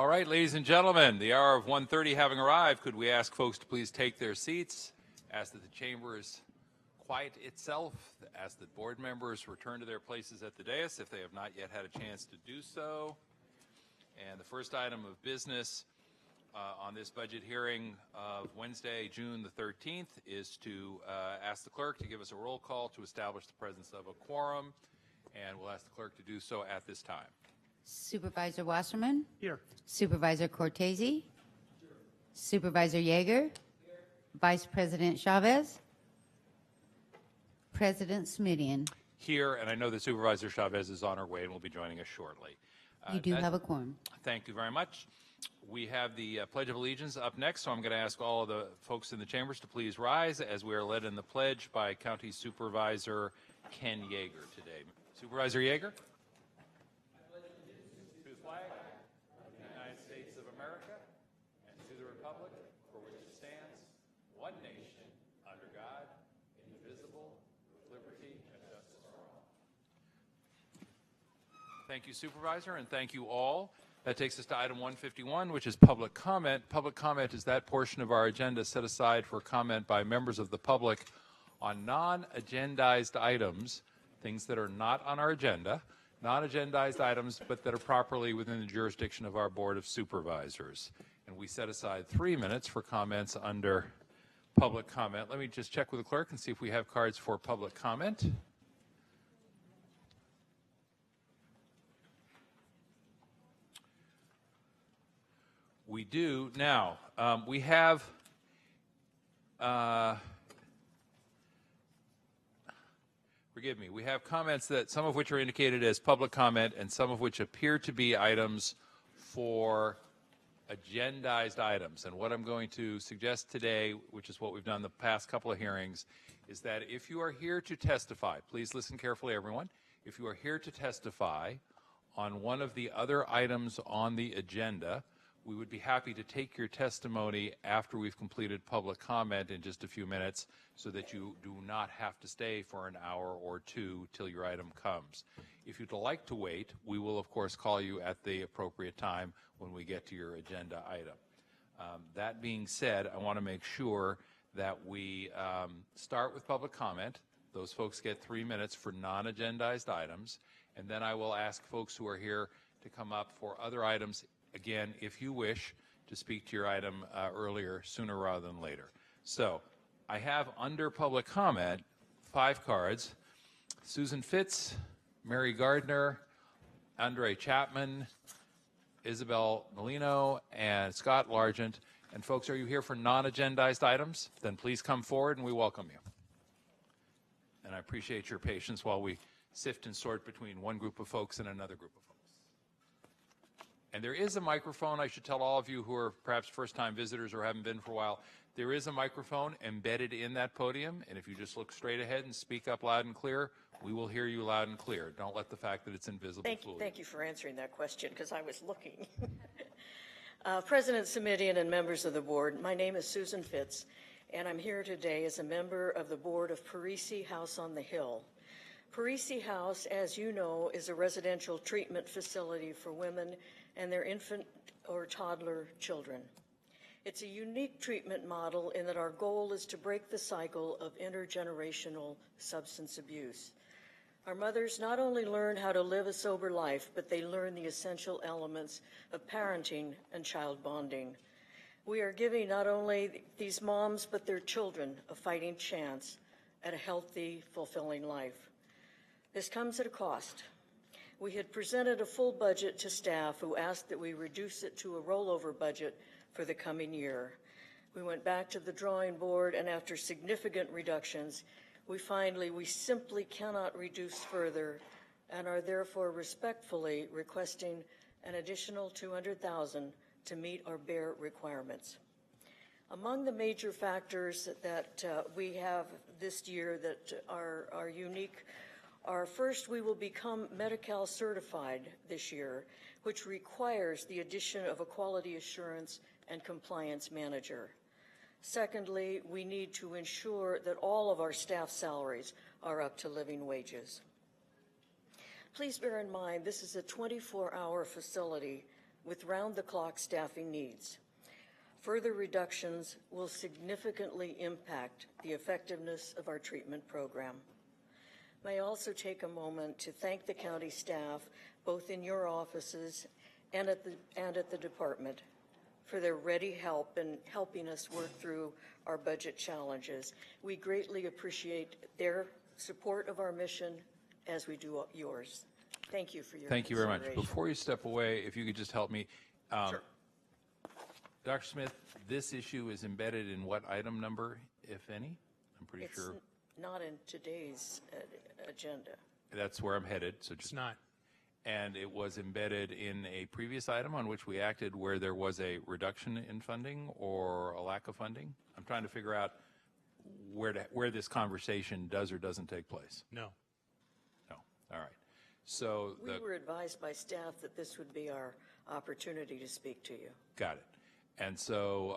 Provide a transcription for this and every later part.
All right, ladies and gentlemen, the hour of 1:30 having arrived, could we ask folks to please take their seats, ask that the chambers quiet itself, ask that board members return to their places at the dais if they have not yet had a chance to do so. And the first item of business on this budget hearing of Wednesday, June the 13th, is to ask the clerk to give us a roll call to establish the presence of a quorum, and we'll ask the clerk to do so at this time. Supervisor Wasserman? Here. Supervisor Cortese? Here. Supervisor Yeager? Here. Vice President Chavez? President Smidian? Here, and I know that Supervisor Chavez is on her way and will be joining us shortly. You do have a quorum. Thank you very much. We have the Pledge of Allegiance up next, so I'm going to ask all of the folks in the chambers to please rise as we are led in the pledge by County Supervisor Ken Yeager today. Supervisor Yeager? Thank you, Supervisor, and thank you all. That takes us to item 151, which is public comment. Public comment is that portion of our agenda set aside for comment by members of the public on non-agendized items, things that are not on our agenda, non-agendized items, but that are properly within the jurisdiction of our Board of Supervisors. And we set aside 3 minutes for comments under public comment. Let me just check with the clerk and see if we have cards for public comment. We do. Now, we have, forgive me, we have comments that some of which are indicated as public comment and some of which appear to be items for agendized items. And what I'm going to suggest today, which is what we've done the past couple of hearings, is that if you are here to testify, please listen carefully, everyone. If you are here to testify on one of the other items on the agenda, we would be happy to take your testimony after we've completed public comment in just a few minutes so that you do not have to stay for an hour or two till your item comes. If you'd like to wait, we will, of course, call you at the appropriate time when we get to your agenda item. That being said, I want to make sure that we start with public comment. Those folks get 3 minutes for non-agendized items, and then I will ask folks who are here to come up for other items, again, if you wish to speak to your item earlier, sooner rather than later. So I have under public comment 5 cards: Susan Fitz, Mary Gardner, Andre Chapman, Isabel Molino, and Scott Largent. And folks, are you here for non-agendized items? Then please come forward and we welcome you. And I appreciate your patience while we sift and sort between one group of folks and another group of folks. And there is a microphone. I should tell all of you who are perhaps first-time visitors or haven't been for a while, there is a microphone embedded in that podium, and if you just look straight ahead and speak up loud and clear, we will hear you loud and clear. Don't let the fact that it's invisible fool you. Thank you for answering that question, because I was looking. President Smidian and members of the board, my name is Susan Fitz, and I'm here today as a member of the board of Parisi House on the Hill. Parisi House, as you know, is a residential treatment facility for women and their infant or toddler children. It's a unique treatment model in that our goal is to break the cycle of intergenerational substance abuse. Our mothers not only learn how to live a sober life, but they learn the essential elements of parenting and child bonding. We are giving not only these moms, but their children a fighting chance at a healthy, fulfilling life. This comes at a cost. We had presented a full budget to staff who asked that we reduce it to a rollover budget for the coming year. We went back to the drawing board, and after significant reductions, we simply cannot reduce further and are therefore respectfully requesting an additional $200,000 to meet our bare requirements. Among the major factors that we have this year that are unique are, first, we will become Medi-Cal certified this year, which requires the addition of a quality assurance and compliance manager. Secondly, we need to ensure that all of our staff salaries are up to living wages. Please bear in mind, this is a 24-hour facility with round-the-clock staffing needs. Further reductions will significantly impact the effectiveness of our treatment program. May I also take a moment to thank the county staff, both in your offices and at the department, for their ready help in helping us work through our budget challenges. We greatly appreciate their support of our mission as we do yours. Thank you for your Thank you very much. consideration. Before you step away, if you could just help me. Sure. Dr. Smith, this issue is embedded in what item number, if any? I'm pretty It's sure. not in today's agenda. That's where I'm headed, so just. It's not. And it was embedded in a previous item on which we acted where there was a reduction in funding or a lack of funding? I'm trying to figure out where this conversation does or doesn't take place. No. No. All right. So We were advised by staff that this would be our opportunity to speak to you. got it. And so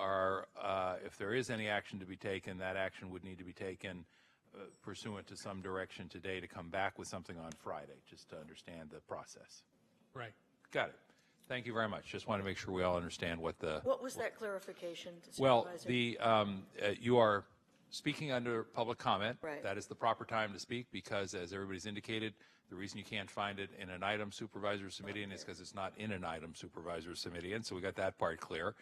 if there is any action to be taken, that action would need to be taken pursuant to some direction today to come back with something on Friday, just to understand the process. Right. Got it. Thank you very much. Just want to make sure we all understand what the. What was that clarification, Well, Supervisor? you are speaking under public comment. Right. That is the proper time to speak because, as everybody's indicated, the reason you can't find it in an item Supervisors Submitting is because it's not in an item Supervisors Submitting, so we got that part clear.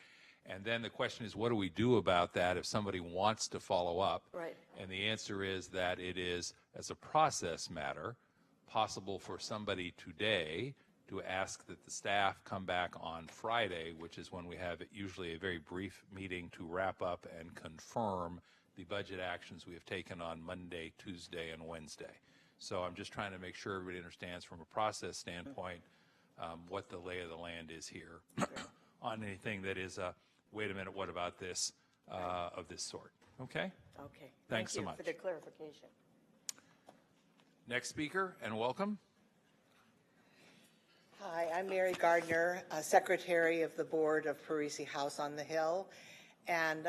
And then the question is, what do we do about that if somebody wants to follow up? Right. And the answer is that it is, as a process matter, possible for somebody today to ask that the staff come back on Friday, which is when we have usually a very brief meeting to wrap up and confirm the budget actions we have taken on Monday, Tuesday, and Wednesday. So I'm just trying to make sure everybody understands from a process standpoint what the lay of the land is here on anything that is wait a minute, what about this, of this sort. Okay? Okay. Thanks so Thank much. you for the clarification. Next speaker, and welcome. Hi, I'm Mary Gardner, Secretary of the Board of Parisi House on the Hill. And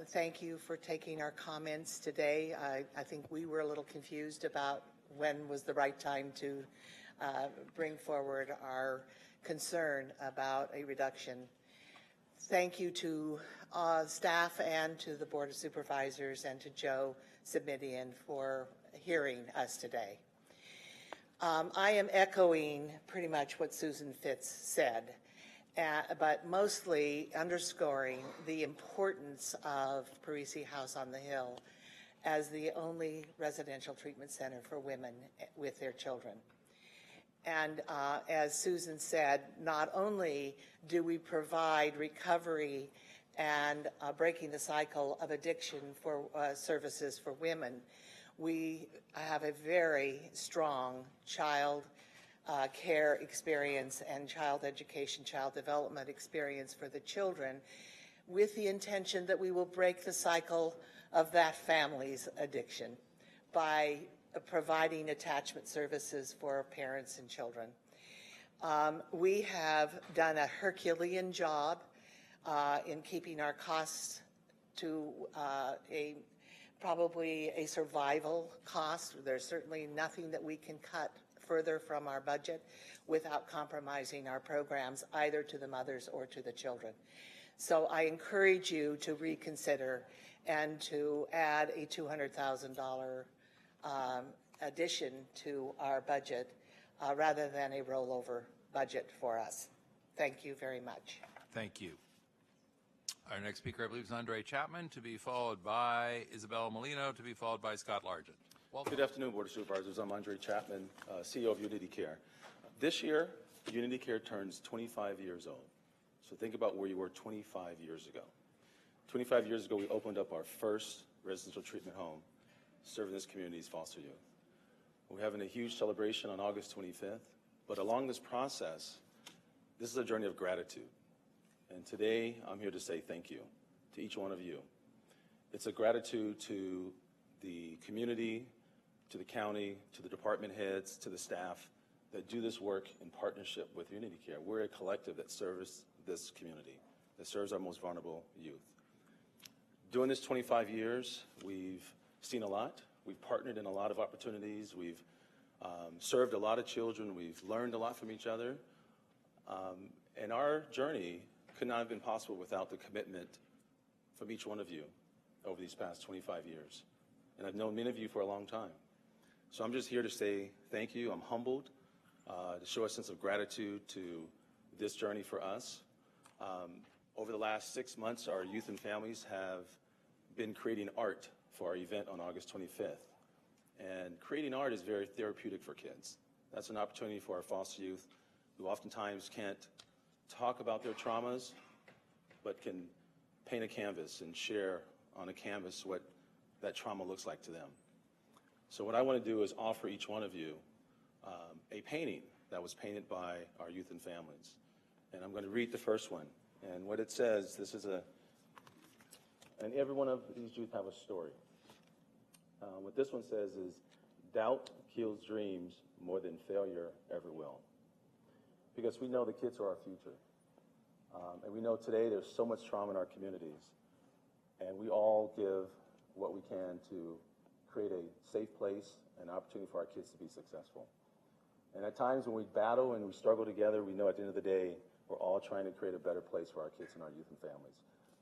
thank you for taking our comments today. I think we were a little confused about when was the right time to bring forward our concern about a reduction. Thank you to staff and to the Board of Supervisors and to Joe Submidian for hearing us today. I am echoing pretty much what Susan Fitz said, but mostly underscoring the importance of Parisi House on the Hill as the only residential treatment center for women with their children. And as Susan said, not only do we provide recovery and breaking the cycle of addiction for services for women, we have a very strong child care experience and child education, child development experience for the children, with the intention that we will break the cycle of that family's addiction by providing attachment services for parents and children. We have done a Herculean job in keeping our costs to probably a survival cost. There's certainly nothing that we can cut further from our budget without compromising our programs either to the mothers or to the children. So I encourage you to reconsider and to add a $200,000 addition to our budget rather than a rollover budget for us. Thank you very much. Thank you. Our next speaker, I believe, is Andre Chapman, to be followed by Isabella Molino, to be followed by Scott Largent. Welcome. Good afternoon, Board of Supervisors. I'm Andre Chapman, CEO of Unity Care. This year, Unity Care turns 25 years old. So think about where you were 25 years ago. 25 years ago, we opened up our first residential treatment home serving this community's foster youth. We're having a huge celebration on August 25th, but along this process, this is a journey of gratitude. And today, I'm here to say thank you to each one of you. It's a gratitude to the community, to the county, to the department heads, to the staff that do this work in partnership with Unity Care. We're a collective that serves this community, that serves our most vulnerable youth. During this 25 years, we've seen a lot. We've partnered in a lot of opportunities. We've served a lot of children. We've learned a lot from each other. And our journey could not have been possible without the commitment from each one of you over these past 25 years. And I've known many of you for a long time. So I'm just here to say thank you. I'm humbled to show a sense of gratitude to this journey for us. Over the last 6 months, our youth and families have been creating art for our event on August 25th. And creating art is very therapeutic for kids. That's an opportunity for our foster youth who oftentimes can't talk about their traumas, but can paint a canvas and share on a canvas what that trauma looks like to them. So what I want to do is offer each one of you a painting that was painted by our youth and families. And I'm going to read the first one. And what it says, this is and every one of these youth have a story. What this one says is, doubt kills dreams more than failure ever will. Because we know the kids are our future. And we know today there's so much trauma in our communities. And we all give what we can to create a safe place and opportunity for our kids to be successful. And at times when we battle and we struggle together, we know at the end of the day, we're all trying to create a better place for our kids and our youth and families.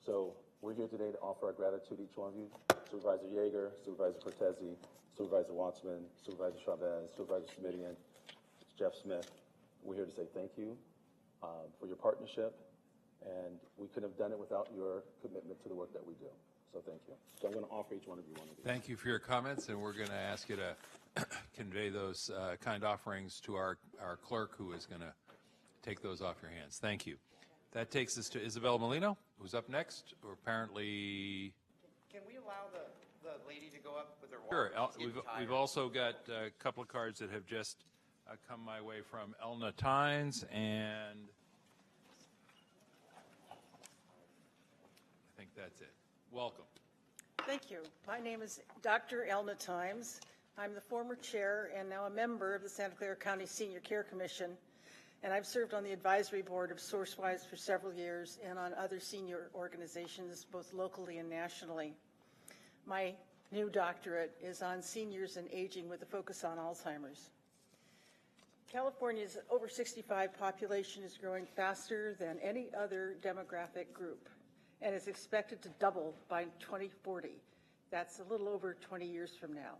So we're here today to offer our gratitude to each one of you. Supervisor Yeager, Supervisor Cortese, Supervisor Watsman, Supervisor Chavez, Supervisor Smidian, Jeff Smith. We're here to say thank you for your partnership, and we couldn't have done it without your commitment to the work that we do. So thank you. So I'm going to offer each one of you one of these. Thank you for your comments, and we're going to ask you to convey those kind offerings to our clerk, who is going to take those off your hands. Thank you. That takes us to Isabel Molino, who's up next, or apparently... Can we allow the lady to go up with her water? Sure. She's getting tired. We've also got a couple of cards that have just come my way from Elna Tynes, and I think that's it. Welcome. Thank you. My name is Dr. Elna Tynes. I'm the former chair and now a member of the Santa Clara County Senior Care Commission, and I've served on the advisory board of SourceWise for several years and on other senior organizations, both locally and nationally. My new doctorate is on seniors and aging with a focus on Alzheimer's. California's over 65 population is growing faster than any other demographic group and is expected to double by 2040. That's a little over 20 years from now.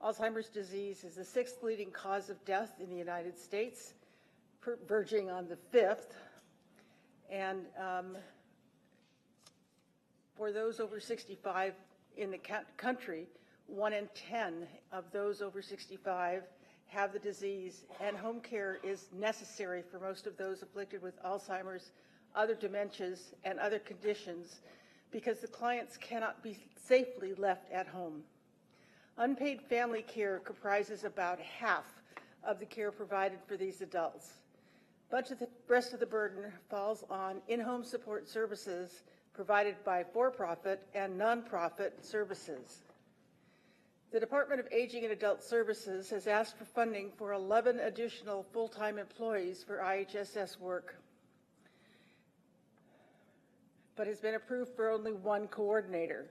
Alzheimer's disease is the 6th leading cause of death in the United States, verging on the 5th. And for those over 65 in the country, 1 in 10 of those over 65 have the disease, and home care is necessary for most of those afflicted with Alzheimer's, other dementias, and other conditions, because the clients cannot be safely left at home. Unpaid family care comprises about half of the care provided for these adults. Much of the rest of the burden falls on in-home support services provided by for-profit and nonprofit services. The Department of Aging and Adult Services has asked for funding for 11 additional full-time employees for IHSS work, but has been approved for only 1 coordinator.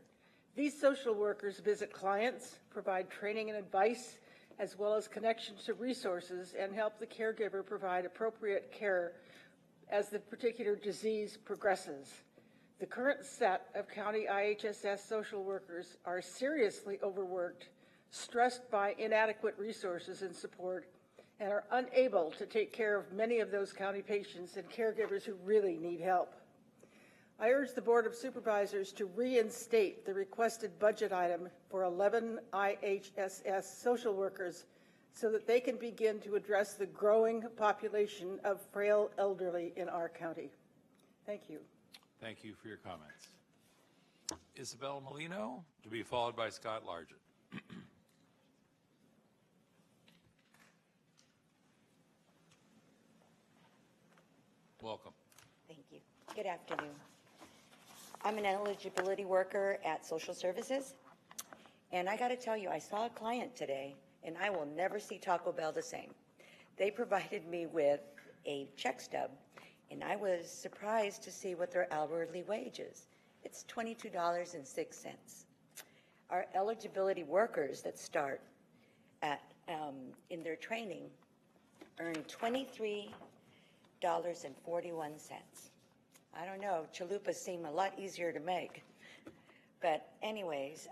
These social workers visit clients, provide training and advice, as well as connections to resources, and help the caregiver provide appropriate care as the particular disease progresses. The current set of county IHSS social workers are seriously overworked, stressed by inadequate resources and support, and are unable to take care of many of those county patients and caregivers who really need help. I urge the Board of Supervisors to reinstate the requested budget item for 11 IHSS social workers so that they can begin to address the growing population of frail elderly in our county. Thank you. Thank you for your comments. Isabel Molino, to be followed by Scott Largent. Welcome. Thank you. Good afternoon. I'm an eligibility worker at Social Services, and I got to tell you, I saw a client today, and I will never see Taco Bell the same. They provided me with a check stub, and I was surprised to see what their hourly wage is. It's $22.06. Our eligibility workers that start at in their training earn I don't know, chalupas seem a lot easier to make. But anyways,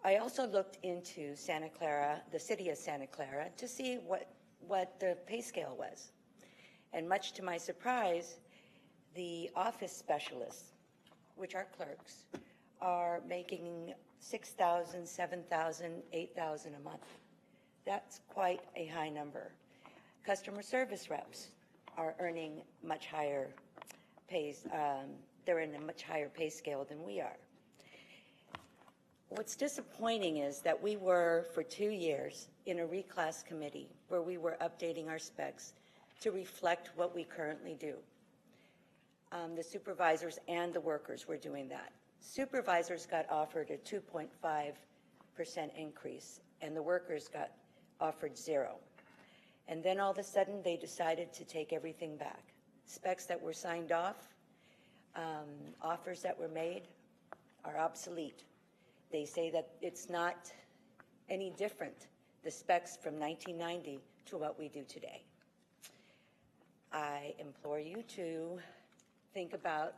I also looked into Santa Clara, the city of Santa Clara, to see what the pay scale was. And much to my surprise, the office specialists, which are clerks, are making $6,000, $7,000, $8,000 a month. That's quite a high number. Customer service reps are earning much higher pays. They're in a much higher pay scale than we are. What's disappointing is that we were, for 2 years, in a reclass committee where we were updating our specs to reflect what we currently do. The supervisors and the workers were doing that. Supervisors got offered a 2.5% increase, and the workers got offered 0. And then all of a sudden, they decided to take everything back. Specs that were signed off, offers that were made are obsolete. They say that it's not any different, the specs from 1990 to what we do today. I implore you to think about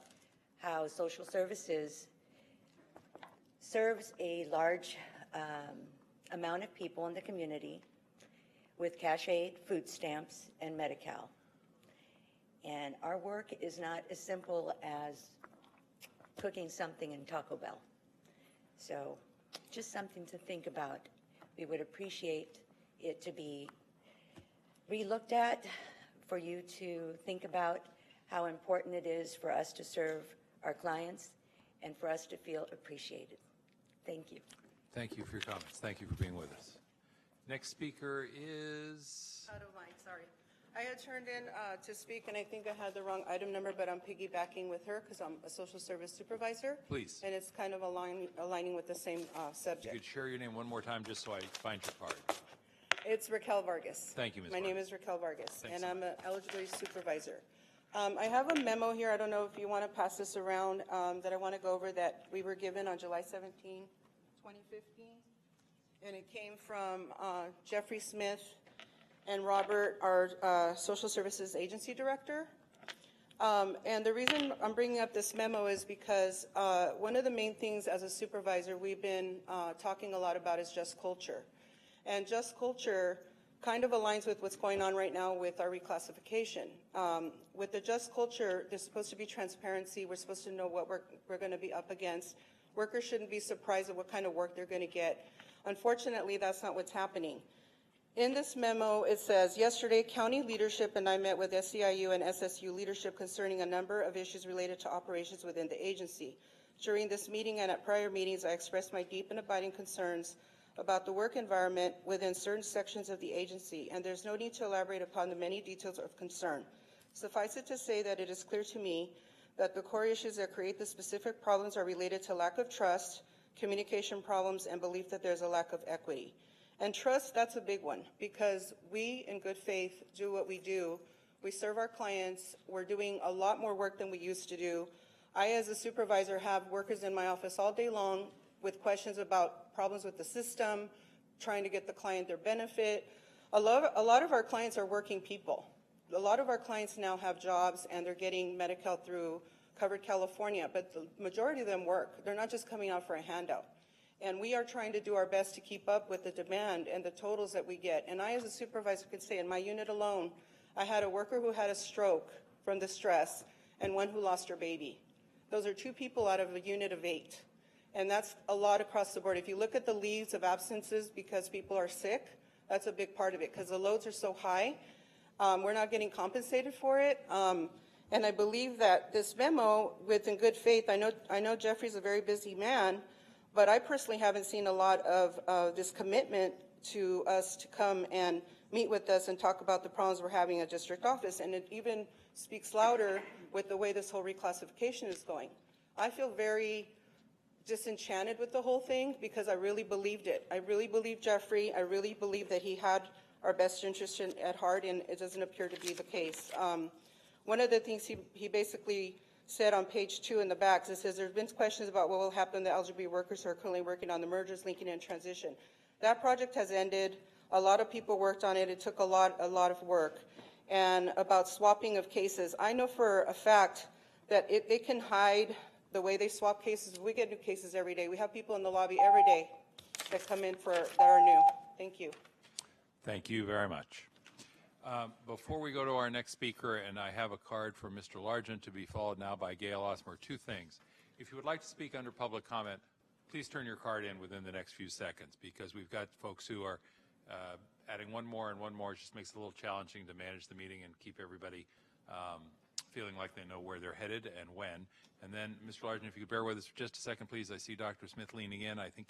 how social services serves a large amount of people in the community with cash aid, food stamps, and Medi-Cal. And our work is not as simple as cooking something in Taco Bell. So just something to think about. We would appreciate it to be re-looked at, for you to think about how important it is for us to serve our clients and for us to feel appreciated. Thank you. Thank you for your comments. Thank you for being with us. Next speaker is... Out of line, sorry. I had turned in to speak, and I think I had the wrong item number, but I'm piggybacking with her because I'm a social service supervisor. Please. And it's kind of aligning with the same You subject. could share your name one more time just so I find your card. It's Raquel Vargas. Thank you, Ms. My name Vargas. is Raquel Vargas, Thanks and so I'm an eligibility supervisor. I have a memo here. I don't know if you want to pass this around that I want to go over that we were given on July 17, 2015. And it came from Jeffrey Smith and Robert, our social services agency director. And the reason I'm bringing up this memo is because one of the main things as a supervisor we've been talking a lot about is just culture. And just culture kind of aligns with what's going on right now with our reclassification. With the just culture, there's supposed to be transparency. We're supposed to know what we're going to be up against. Workers shouldn't be surprised at what kind of work they're going to get. Unfortunately, that's not what's happening. In this memo, it says, yesterday, county leadership and I met with SEIU and SSU leadership concerning a number of issues related to operations within the agency. During this meeting and at prior meetings, I expressed my deep and abiding concerns about the work environment within certain sections of the agency, and there's no need to elaborate upon the many details of concern. Suffice it to say that it is clear to me that the core issues that create the specific problems are related to lack of trust, communication problems, and belief that there's a lack of equity. And trust, that's a big one, because we, in good faith, do what we do. We serve our clients. We're doing a lot more work than we used to do. I, as a supervisor, have workers in my office all day long with questions about problems with the system, trying to get the client their benefit. A lot of our clients are working people. A lot of our clients now have jobs, and they're getting Medi-Cal through Covered California, but the majority of them work. They're not just coming out for a handout. And we are trying to do our best to keep up with the demand and the totals that we get. And I, as a supervisor, could say in my unit alone, I had a worker who had a stroke from the stress and one who lost her baby. Those are 2 people out of a unit of 8. And that's a lot across the board. If you look at the leaves of absences because people are sick, that's a big part of it because the loads are so high. We're not getting compensated for it. And I believe that this memo, with in good faith, I know Jeffrey's a very busy man, but I personally haven't seen a lot of this commitment to us to come and meet with us and talk about the problems we're having at district office. And it even speaks louder with the way this whole reclassification is going. I feel very disenchanted with the whole thing because I really believed it. I really believe Jeffrey. I really believe that he had our best interest at heart, and it doesn't appear to be the case. One of the things he basically said on page 2 in the back, it says, there's been questions about what will happen to LGBT workers who are currently working on the mergers, linking, and transition. That project has ended. A lot of people worked on it. It took a lot of work. and about swapping of cases. I know for a fact that it can hide the way they swap cases. We get new cases every day. We have people in the lobby every day that come in that are new. Thank you. Thank you very much. Before we go to our next speaker, and I have a card for Mr. Largent to be followed now by Gail Osmer, two things. If you would like to speak under public comment, please turn your card in within the next few seconds, because we've got folks who are adding one more and one more. It just makes it a little challenging to manage the meeting and keep everybody feeling like they know where they're headed and when. And then, Mr. Largent, if you could bear with us for just a second, please. I see Dr. Smith leaning in. I think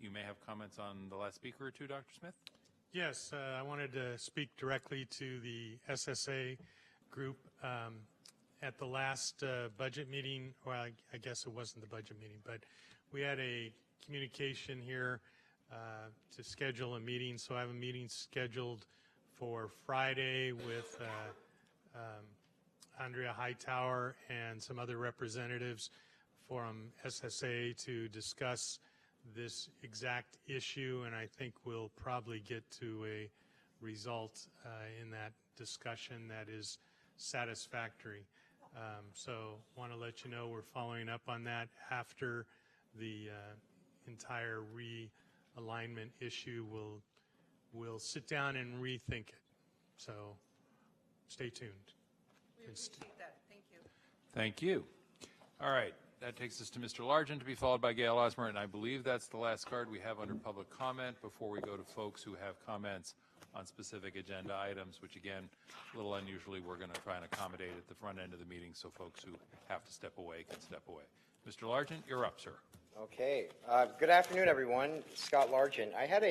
you may have comments on the last speaker or two, Dr. Smith? Yes, I wanted to speak directly to the SSA group. At the last budget meeting, well, I guess it wasn't the budget meeting, but we had a communication here to schedule a meeting. So I have a meeting scheduled for Friday with Andrea Hightower and some other representatives from SSA to discuss this exact issue, and I think we'll probably get to a result in that discussion that is satisfactory. So want to let you know we're following up on that after the entire realignment issue. We'll sit down and rethink it. So stay tuned. We appreciate that. Thank you. Thank you. All right. That takes us to Mr. Largent, to be followed by Gail Osmer, and I believe that's the last card we have under public comment before we go to folks who have comments on specific agenda items, which again, a little unusually, we're going to try and accommodate at the front end of the meeting so folks who have to step away can step away. Mr. Largent, you're up, sir. Okay. Good afternoon, everyone. Scott Largent. I had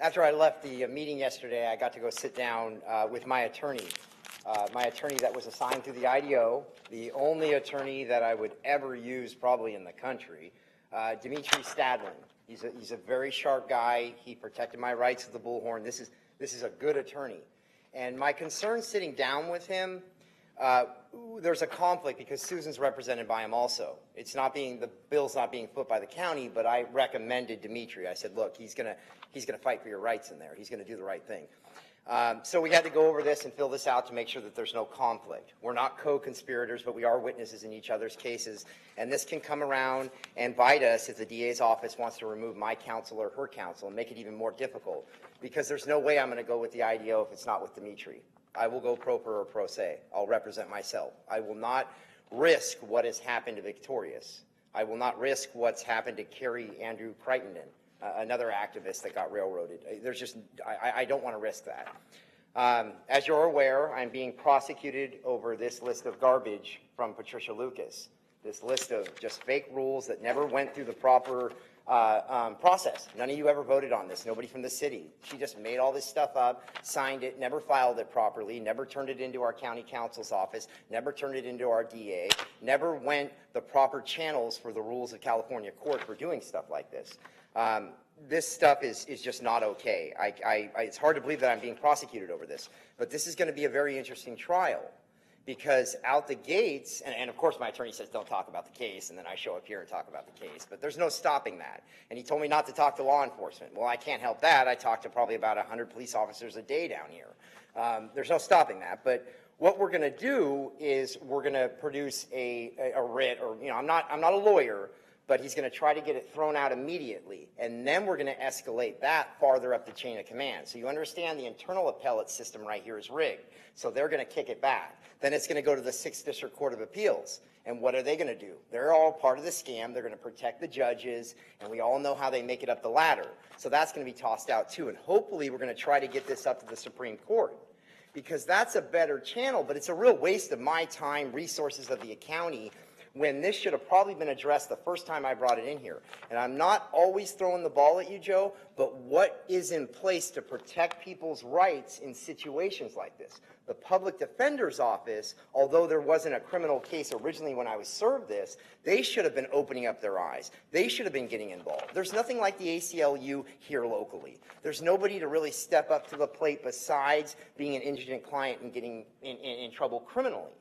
after I left the meeting yesterday, I got to go sit down with my attorney that was assigned through the IDO, the only attorney that I would ever use probably in the country, Dimitri Stadlin. He's a very sharp guy. He protected my rights at the Bullhorn. This is a good attorney. And my concern sitting down with him, there's a conflict because Susan's represented by him also. The bill's not being put by the county, but I recommended Dimitri. I said, look, he's gonna fight for your rights in there. He's gonna do the right thing. So we had to go over this and fill this out to make sure that there's no conflict. We're not co-conspirators, but we are witnesses in each other's cases. And this can come around and bite us if the DA's office wants to remove my counsel or her counsel and make it even more difficult. Because there's no way I'm going to go with the IDO if it's not with Dimitri. I will go pro per or pro se. I'll represent myself. I will not risk what has happened to Victorious. I will not risk what's happened to Carrie Andrew Crittenden, another activist that got railroaded. I don't want to risk that. As you're aware, I'm being prosecuted over this list of garbage from Patricia Lucas. This list of just fake rules that never went through the proper process. None of you ever voted on this. Nobody from the city. She just made all this stuff up, signed it, never filed it properly, never turned it into our county counsel's office, never turned it into our DA, never went the proper channels for the rules of California court for doing stuff like this. This stuff is just not okay. It's hard to believe that I'm being prosecuted over this, but this is going to be a very interesting trial because out the gates, and of course my attorney says don't talk about the case, and then I show up here and talk about the case, but there's no stopping that. And he told me not to talk to law enforcement. Well, I can't help that. I talk to probably about 100 police officers a day down here. There's no stopping that, but what we're going to do is we're going to produce a writ, or I'm not a lawyer, but he's going to try to get it thrown out immediately. And then we're going to escalate that farther up the chain of command. So you understand the internal appellate system right here is rigged. So they're going to kick it back. Then it's going to go to the 6th District Court of Appeals. And what are they going to do? They're all part of the scam. They're going to protect the judges. And we all know how they make it up the ladder. So that's going to be tossed out too. And hopefully we're going to try to get this up to the Supreme Court, because that's a better channel. But it's a real waste of my time, resources of the county, when this should have probably been addressed the first time I brought it in here. And I'm not always throwing the ball at you, Joe, but what is in place to protect people's rights in situations like this? The public defender's office, although there wasn't a criminal case originally when I was served this, they should have been opening up their eyes. They should have been getting involved. There's nothing like the ACLU here locally. There's nobody to really step up to the plate besides being an indigent client and getting in trouble criminally.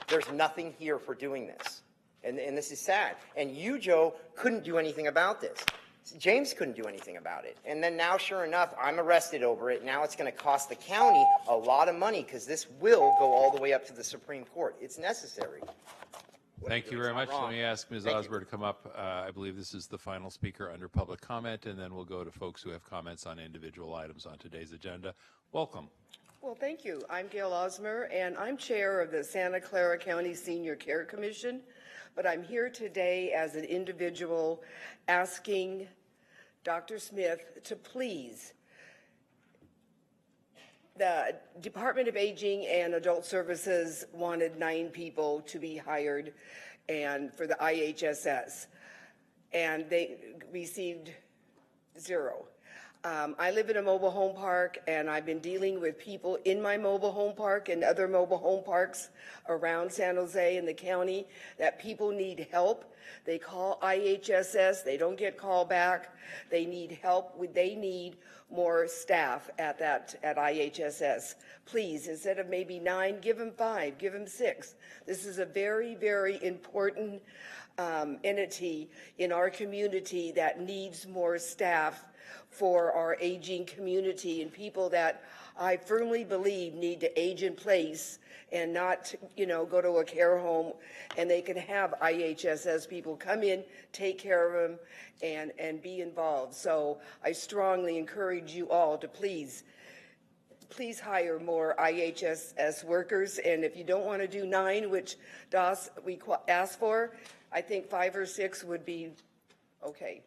There's nothing here for doing this. And this is sad. And you, Joe, couldn't do anything about this. James couldn't do anything about it. And then now, sure enough, I'm arrested over it. Now it's going to cost the county a lot of money because this will go all the way up to the Supreme Court. It's necessary. Thank you very much. wrong. Let me ask Ms. Osborne to come up. I believe this is the final speaker under public comment, and then we'll go to folks who have comments on individual items on today's agenda. Welcome. Well, thank you. I'm Gail Osmer, and I'm chair of the Santa Clara County Senior Care Commission, but I'm here today as an individual asking Dr. Smith to please. The Department of Aging and Adult Services wanted 9 people to be hired and for the IHSS, and they received 0. I live in a mobile home park, and I've been dealing with people in my mobile home park and other mobile home parks around San Jose and the county that people need help. They call IHSS, they don't get called back. They need help. They need more staff at IHSS. Please, instead of maybe 9, give them 5, give them 6. This is a very, very important entity in our community that needs more staff for our aging community and people that I firmly believe need to age in place and not, go to a care home, and they can have IHSS people come in, take care of them, and be involved. So I strongly encourage you all to please hire more IHSS workers. And if you don't want to do 9, which we asked for, I think 5 or 6 would be okay.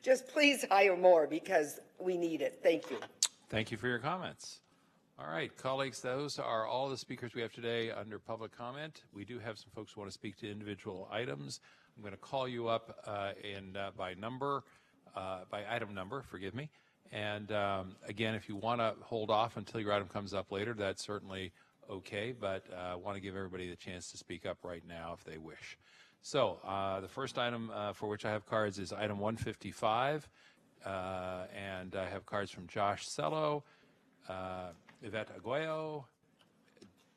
Just please hire more because we need it. Thank you. Thank you for your comments. All right, colleagues, those are all the speakers we have today under public comment. We do have some folks who want to speak to individual items. I'm going to call you up by item number, forgive me. And again, if you want to hold off until your item comes up later, that's certainly okay, but I want to give everybody the chance to speak up right now if they wish. So the first item for which I have cards is item 155, and I have cards from Josh Cello, Yvette Aguayo,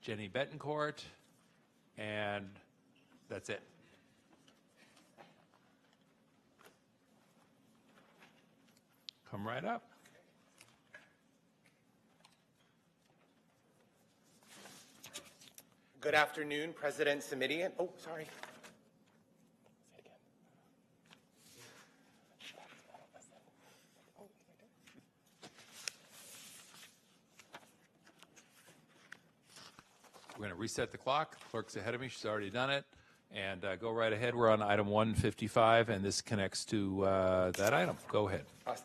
Jenny Betancourt, and that's it. Come right up. Good afternoon, President Simidian. Oh, sorry. We're going to reset the clock. Clerk's ahead of me. She's already done it. And go right ahead. We're on item 155, and this connects to that item. Go ahead.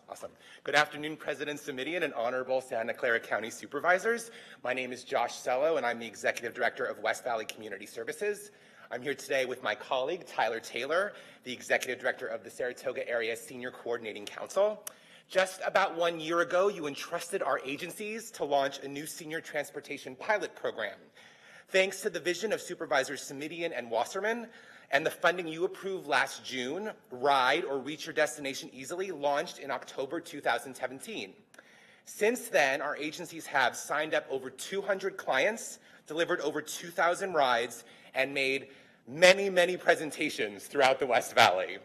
Awesome. Good afternoon, President Simidian and Honorable Santa Clara County Supervisors. My name is Josh Cello, and I'm the Executive Director of West Valley Community Services. I'm here today with my colleague, Tyler Taylor, the Executive Director of the Saratoga Area Senior Coordinating Council. Just about 1 year ago, you entrusted our agencies to launch a new senior transportation pilot program. Thanks to the vision of Supervisors Simidian and Wasserman and the funding you approved last June, RIDE, or Reach Your Destination Easily, launched in October 2017. Since then, our agencies have signed up over 200 clients, delivered over 2,000 rides, and made many, many presentations throughout the West Valley.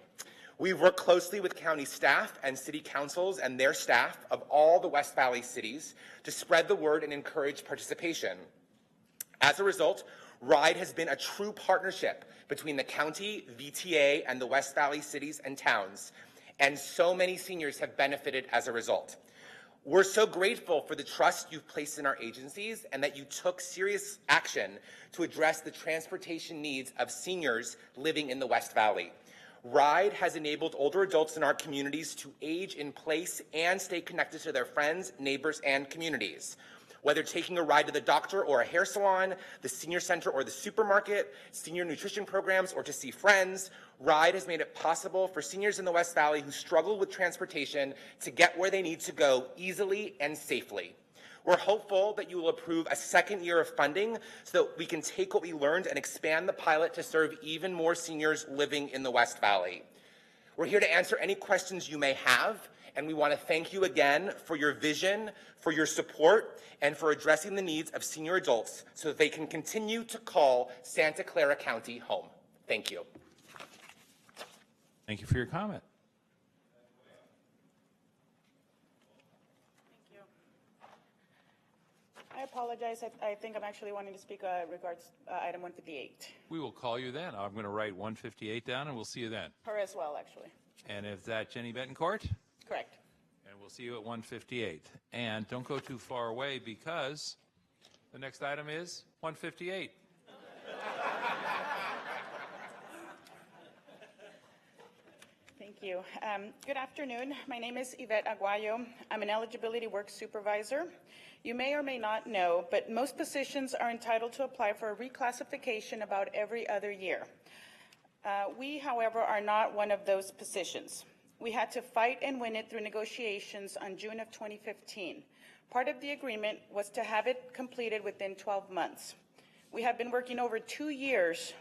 We've worked closely with county staff and city councils and their staff of all the West Valley cities to spread the word and encourage participation. As a result, RIDE has been a true partnership between the county, VTA, and the West Valley cities and towns, and so many seniors have benefited as a result. We're so grateful for the trust you've placed in our agencies and that you took serious action to address the transportation needs of seniors living in the West Valley. RIDE has enabled older adults in our communities to age in place and stay connected to their friends, neighbors, and communities. Whether taking a ride to the doctor or a hair salon, the senior center or the supermarket, senior nutrition programs, or to see friends, RIDE has made it possible for seniors in the West Valley who struggle with transportation to get where they need to go easily and safely. We're hopeful that you will approve a second year of funding so that we can take what we learned and expand the pilot to serve even more seniors living in the West Valley. We're here to answer any questions you may have, and we want to thank you again for your vision, for your support, and for addressing the needs of senior adults so that they can continue to call Santa Clara County home. Thank you. Thank you for your comment. I apologize. I think I'm actually wanting to speak regards item 158. We will call you then. I'm going to write 158 down, and we'll see you then. Her as well, actually. And is that Jenny Betancourt? Correct. And we'll see you at 158. And don't go too far away because the next item is 158. Thank you. Good afternoon. My name is Yvette Aguayo. I'm an eligibility work supervisor. You may or may not know, but most positions are entitled to apply for a reclassification about every other year. We, however, are not one of those positions. We had to fight and win it through negotiations on June of 2015. Part of the agreement was to have it completed within 12 months. We have been working over 2 years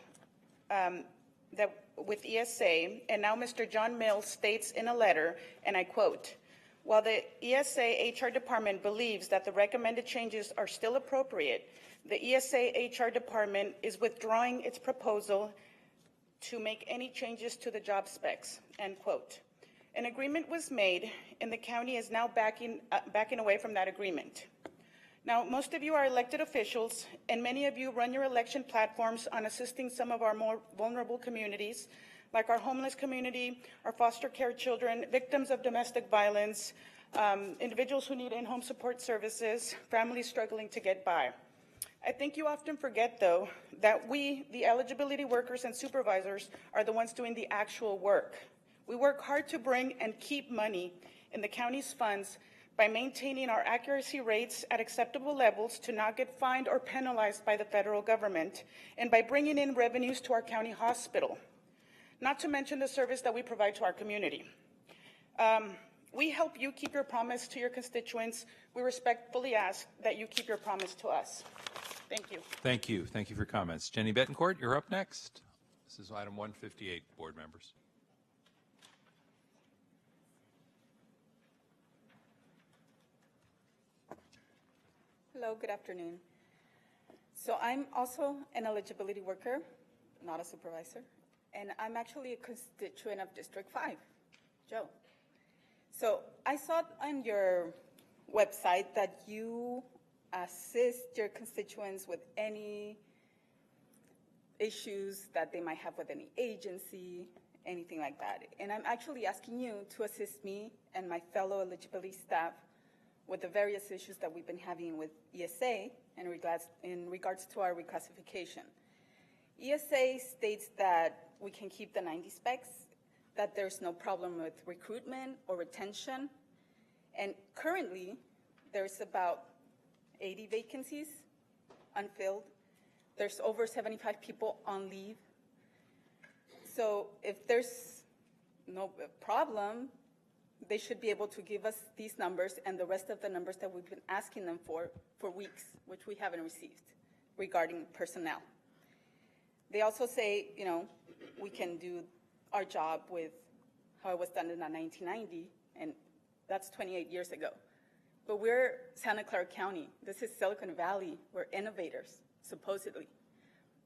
with ESA, and now Mr. John Mills states in a letter, and I quote, "While the ESA HR department believes that the recommended changes are still appropriate, the ESA HR department is withdrawing its proposal to make any changes to the job specs," end quote. An agreement was made, and the county is now backing away from that agreement. Now, most of you are elected officials, and many of you run your election platforms on assisting some of our more vulnerable communities, like our homeless community, our foster care children, victims of domestic violence, individuals who need in-home support services, families struggling to get by. I think you often forget, though, that we, the eligibility workers and supervisors, are the ones doing the actual work. We work hard to bring and keep money in the county's funds by maintaining our accuracy rates at acceptable levels to not get fined or penalized by the federal government, and by bringing in revenues to our county hospital, not to mention the service that we provide to our community. We help you keep your promise to your constituents. We respectfully ask that you keep your promise to us. Thank you. Thank you. Thank you for comments. Jenny Betancourt, you're up next. This is item 158, board members. Hello, good afternoon. So I'm also an eligibility worker, not a supervisor, and I'm actually a constituent of District 5, Joe. So I saw on your website that you assist your constituents with any issues that they might have with any agency, anything like that. And I'm actually asking you to assist me and my fellow eligibility staff with the various issues that we've been having with ESA in regards to our reclassification. ESA states that we can keep the 90 specs, that there's no problem with recruitment or retention, and currently there's about 80 vacancies unfilled. There's over 75 people on leave. So if there's no problem, they should be able to give us these numbers and the rest of the numbers that we've been asking them for weeks, which we haven't received regarding personnel. They also say, you know, we can do our job with how it was done in 1990, and that's 28 years ago. But we're Santa Clara County. This is Silicon Valley. We're innovators, supposedly.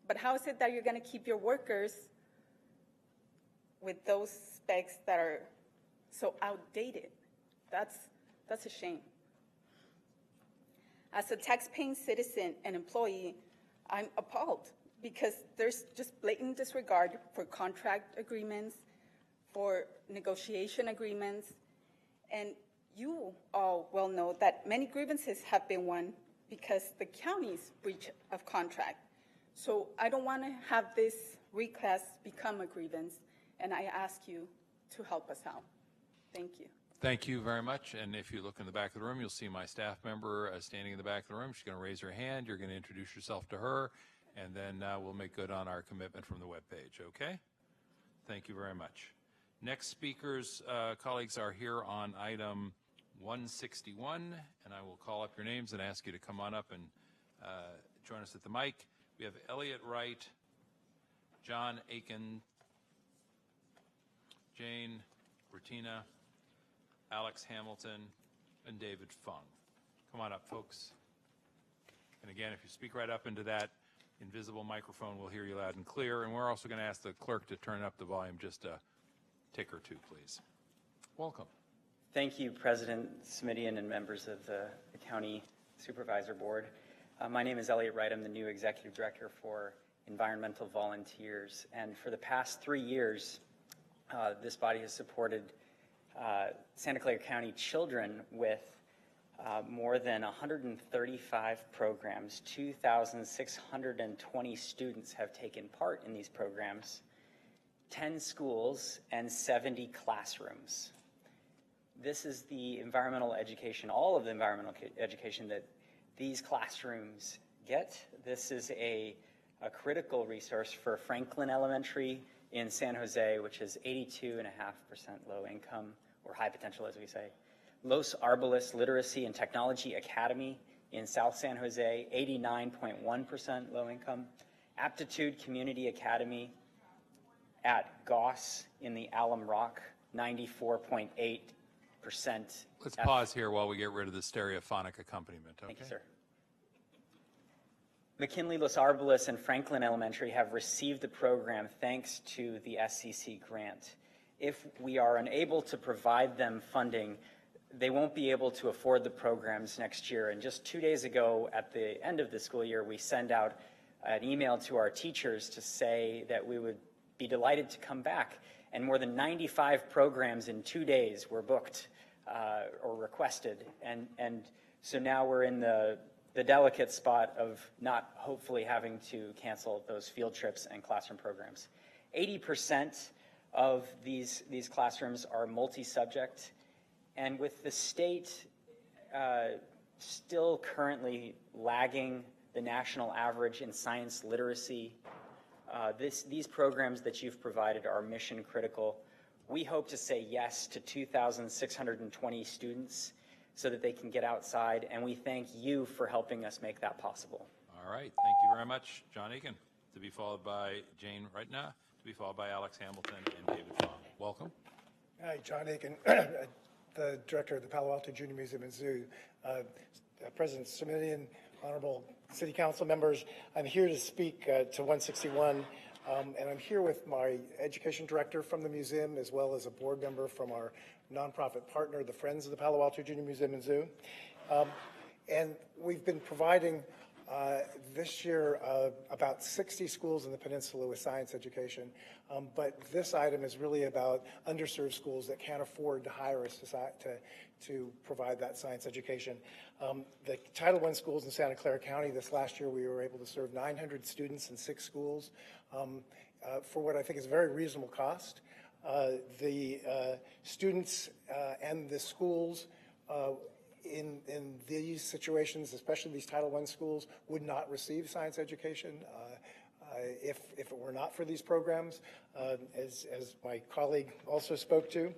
But how is it that you're going to keep your workers with those specs that are so outdated? That's a shame. As a tax-paying citizen and employee, I'm appalled because there's just blatant disregard for contract agreements, for negotiation agreements, and you all well know that many grievances have been won because the county's breach of contract. So I don't want to have this reclass become a grievance, and I ask you to help us out. Thank you. Thank you very much. And if you look in the back of the room, you'll see my staff member standing in the back of the room. She's going to raise her hand. You're going to introduce yourself to her, and then we'll make good on our commitment from the webpage, okay? Thank you very much. Next speakers, colleagues, are here on item 161, and I will call up your names and ask you to come on up and join us at the mic. We have Elliot Wright, John Aiken, Jane Bertina, Alex Hamilton, and David Fung. Come on up, folks. And again, if you speak right up into that invisible microphone, we'll hear you loud and clear. And we're also going to ask the clerk to turn up the volume just a tick or two, please. Welcome. Thank you, President Smidian and members of the county Supervisor Board. My name is Elliot Wright. I'm the new Executive Director for Environmental Volunteers. And for the past 3 years, this body has supported Santa Clara County children with more than 135 programs. 2,620 students have taken part in these programs, 10 schools, and 70 classrooms. This is the environmental education, all of the environmental education that these classrooms get. This is a critical resource for Franklin Elementary in San Jose, which is 82.5% low income, or high potential as we say. Los Arboles Literacy and Technology Academy in South San Jose, 89.1% low income. Aptitude Community Academy at Goss in the Alum Rock, 94.8%. Let's pause here while we get rid of the stereophonic accompaniment. Okay? Thank you, sir. McKinley, Los Arboles, and Franklin Elementary have received the program thanks to the SCC grant. If we are unable to provide them funding, they won't be able to afford the programs next year. And just 2 days ago, at the end of the school year, we send out an email to our teachers to say that we would be delighted to come back. And more than 95 programs in 2 days were booked or requested. And so now we're in the delicate spot of not hopefully having to cancel those field trips and classroom programs. 80% of these classrooms are multi-subject, and with the state still currently lagging the national average in science literacy, these programs that you've provided are mission critical. We hope to say yes to 2,620 students so that they can get outside, and we thank you for helping us make that possible. All right, thank you very much. John Aiken, to be followed by Jane Reitna, to be followed by Alex Hamilton and David Fong. Welcome. Hi, John Aiken, the director of the Palo Alto Junior Museum and Zoo. President Simitian, honorable city council members, I'm here to speak to 161, and I'm here with my education director from the museum, as well as a board member from our nonprofit partner, the Friends of the Palo Alto Junior Museum and Zoo. And we've been providing this year about 60 schools in the peninsula with science education, but this item is really about underserved schools that can't afford to hire us to provide that science education. The Title I schools in Santa Clara County, this last year we were able to serve 900 students in 6 schools for what I think is a very reasonable cost. The students and the schools in these situations, especially these Title I schools, would not receive science education if it were not for these programs, as my colleague also spoke to.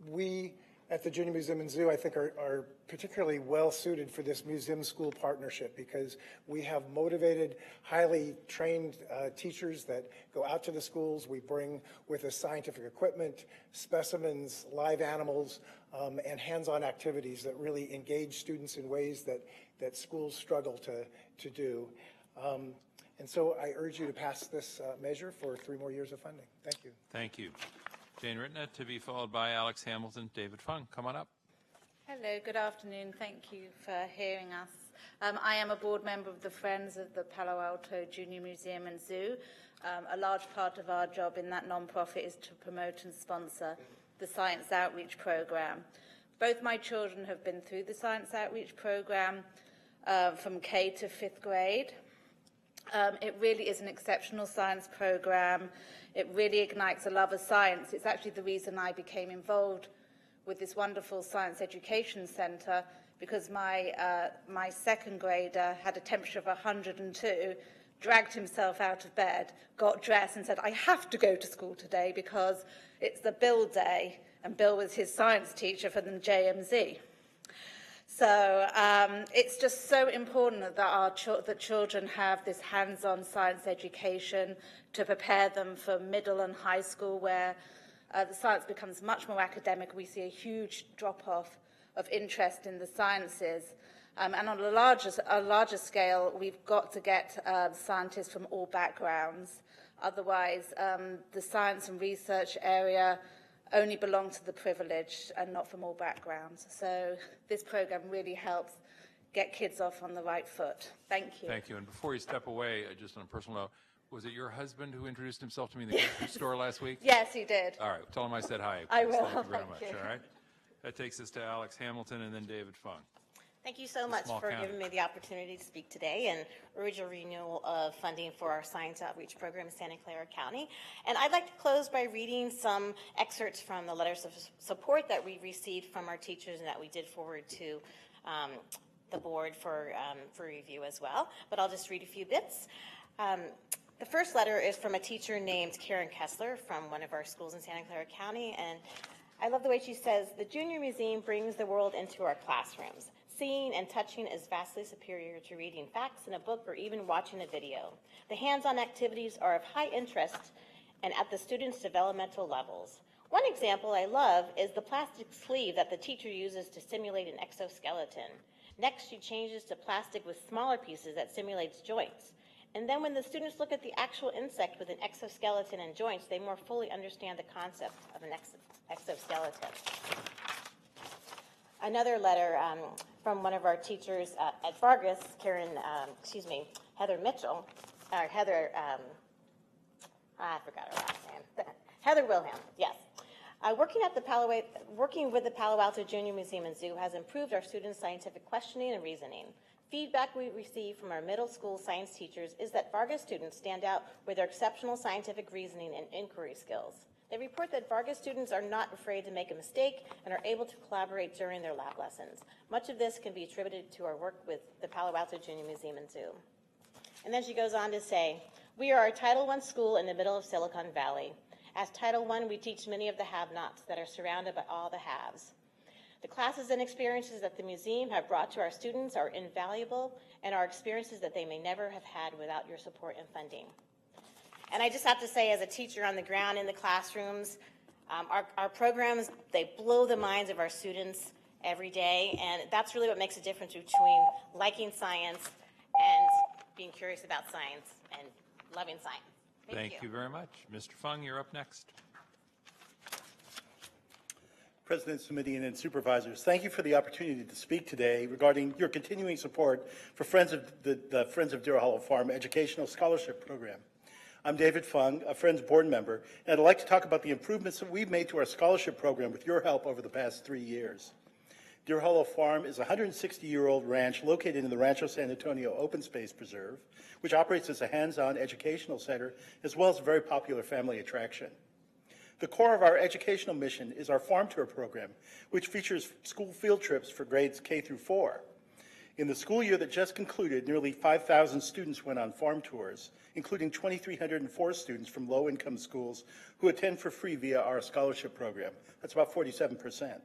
We at the Junior Museum and Zoo, I think, are particularly well suited for this museum-school partnership because we have motivated, highly trained teachers that go out to the schools. We bring with us scientific equipment, specimens, live animals, and hands-on activities that really engage students in ways that schools struggle to do. And so I urge you to pass this measure for 3 more years of funding. Thank you. Thank you. Jane Reitna, to be followed by Alex Hamilton. David Fung, come on up. Hello, good afternoon. Thank you for hearing us. I am a board member of the Friends of the Palo Alto Junior Museum and Zoo. A large part of our job in that nonprofit is to promote and sponsor the Science Outreach Program. Both my children have been through the Science Outreach Program from K to 5th grade. It really is an exceptional science program. It really ignites a love of science. It's actually the reason I became involved with this wonderful science education center, because my second grader had a temperature of 102, dragged himself out of bed, got dressed and said, I have to go to school today because it's the Bill day, and Bill was his science teacher for the JMZ. So it's just so important that that children have this hands-on science education to prepare them for middle and high school, where the science becomes much more academic. We see a huge drop-off of interest in the sciences. And on a larger scale, we've got to get scientists from all backgrounds. Otherwise, the science and research area only belong to the privileged and not from all backgrounds. So this program really helps get kids off on the right foot. Thank you. Thank you. And before you step away, just on a personal note, was it your husband who introduced himself to me in the grocery store last week? Yes, he did. All right. Tell him I said hi. I please. will. Thank you very much. Thank you. All right. That takes us to Alex Hamilton and then David Fung. Thank you so much for giving me the opportunity to speak today and original renewal of funding for our science outreach program in Santa Clara County. And I'd like to close by reading some excerpts from the letters of support that we received from our teachers and that we did forward to the board for review as well. But I'll just read a few bits. The first letter is from a teacher named Karen Kessler from one of our schools in Santa Clara County. And I love the way she says, the Junior Museum brings the world into our classrooms. Seeing and touching is vastly superior to reading facts in a book or even watching a video. The hands-on activities are of high interest and at the students' developmental levels. One example I love is the plastic sleeve that the teacher uses to simulate an exoskeleton. Next, she changes to plastic with smaller pieces that simulates joints. And then when the students look at the actual insect with an exoskeleton and joints, they more fully understand the concept of an exoskeleton. Another letter from one of our teachers at Vargas, Heather Mitchell, or Heather, I forgot her last name, Heather Wilhelm, yes. Working with the Palo Alto Junior Museum and Zoo has improved our students' scientific questioning and reasoning. Feedback we receive from our middle school science teachers is that Vargas students stand out with their exceptional scientific reasoning and inquiry skills. They report that Vargas students are not afraid to make a mistake and are able to collaborate during their lab lessons. Much of this can be attributed to our work with the Palo Alto Junior Museum and Zoo. And then she goes on to say, we are a Title I school in the middle of Silicon Valley. As Title I, we teach many of the have-nots that are surrounded by all the haves. The classes and experiences that the museum have brought to our students are invaluable and are experiences that they may never have had without your support and funding. And I just have to say, as a teacher on the ground in the classrooms, our programs, they blow the minds of our students every day, and that's really what makes a difference between liking science and being curious about science and loving science. Thank you very much. Mr. Fung, you're up next. President Sumedian and Supervisors, thank you for the opportunity to speak today regarding your continuing support for Friends of the Friends of Deer Hollow Farm Educational Scholarship Program. I'm David Fung, a Friends board member, and I'd like to talk about the improvements that we've made to our scholarship program with your help over the past 3 years. Deer Hollow Farm is a 160-year-old ranch located in the Rancho San Antonio Open Space Preserve, which operates as a hands-on educational center as well as a very popular family attraction. The core of our educational mission is our farm tour program, which features school field trips for grades K through 4. In the school year that just concluded, nearly 5,000 students went on farm tours, including 2,304 students from low-income schools who attend for free via our scholarship program. That's about 47%.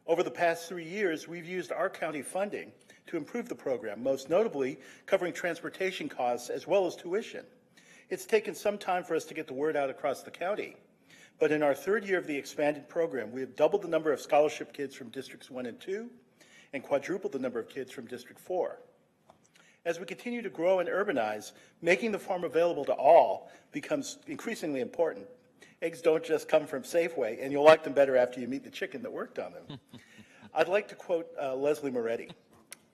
Over the past 3 years, we've used our county funding to improve the program, most notably covering transportation costs as well as tuition. It's taken some time for us to get the word out across the county, but in our 3rd year of the expanded program, we have doubled the number of scholarship kids from Districts 1 and 2 and quadrupled the number of kids from District 4. As we continue to grow and urbanize, making the farm available to all becomes increasingly important. Eggs don't just come from Safeway, and you'll like them better after you meet the chicken that worked on them. I'd like to quote Leslie Moretti.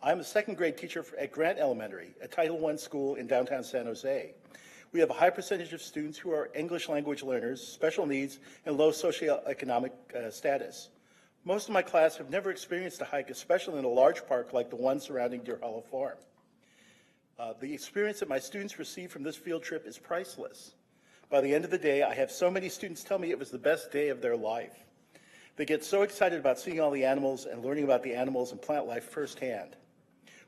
I'm a 2nd grade teacher at Grant Elementary, a Title I school in downtown San Jose. We have a high percentage of students who are English language learners, special needs, and low socioeconomic status. Most of my class have never experienced a hike, especially in a large park like the one surrounding Deer Hollow Farm. The experience that my students receive from this field trip is priceless. By the end of the day, I have so many students tell me it was the best day of their life. They get so excited about seeing all the animals and learning about the animals and plant life firsthand.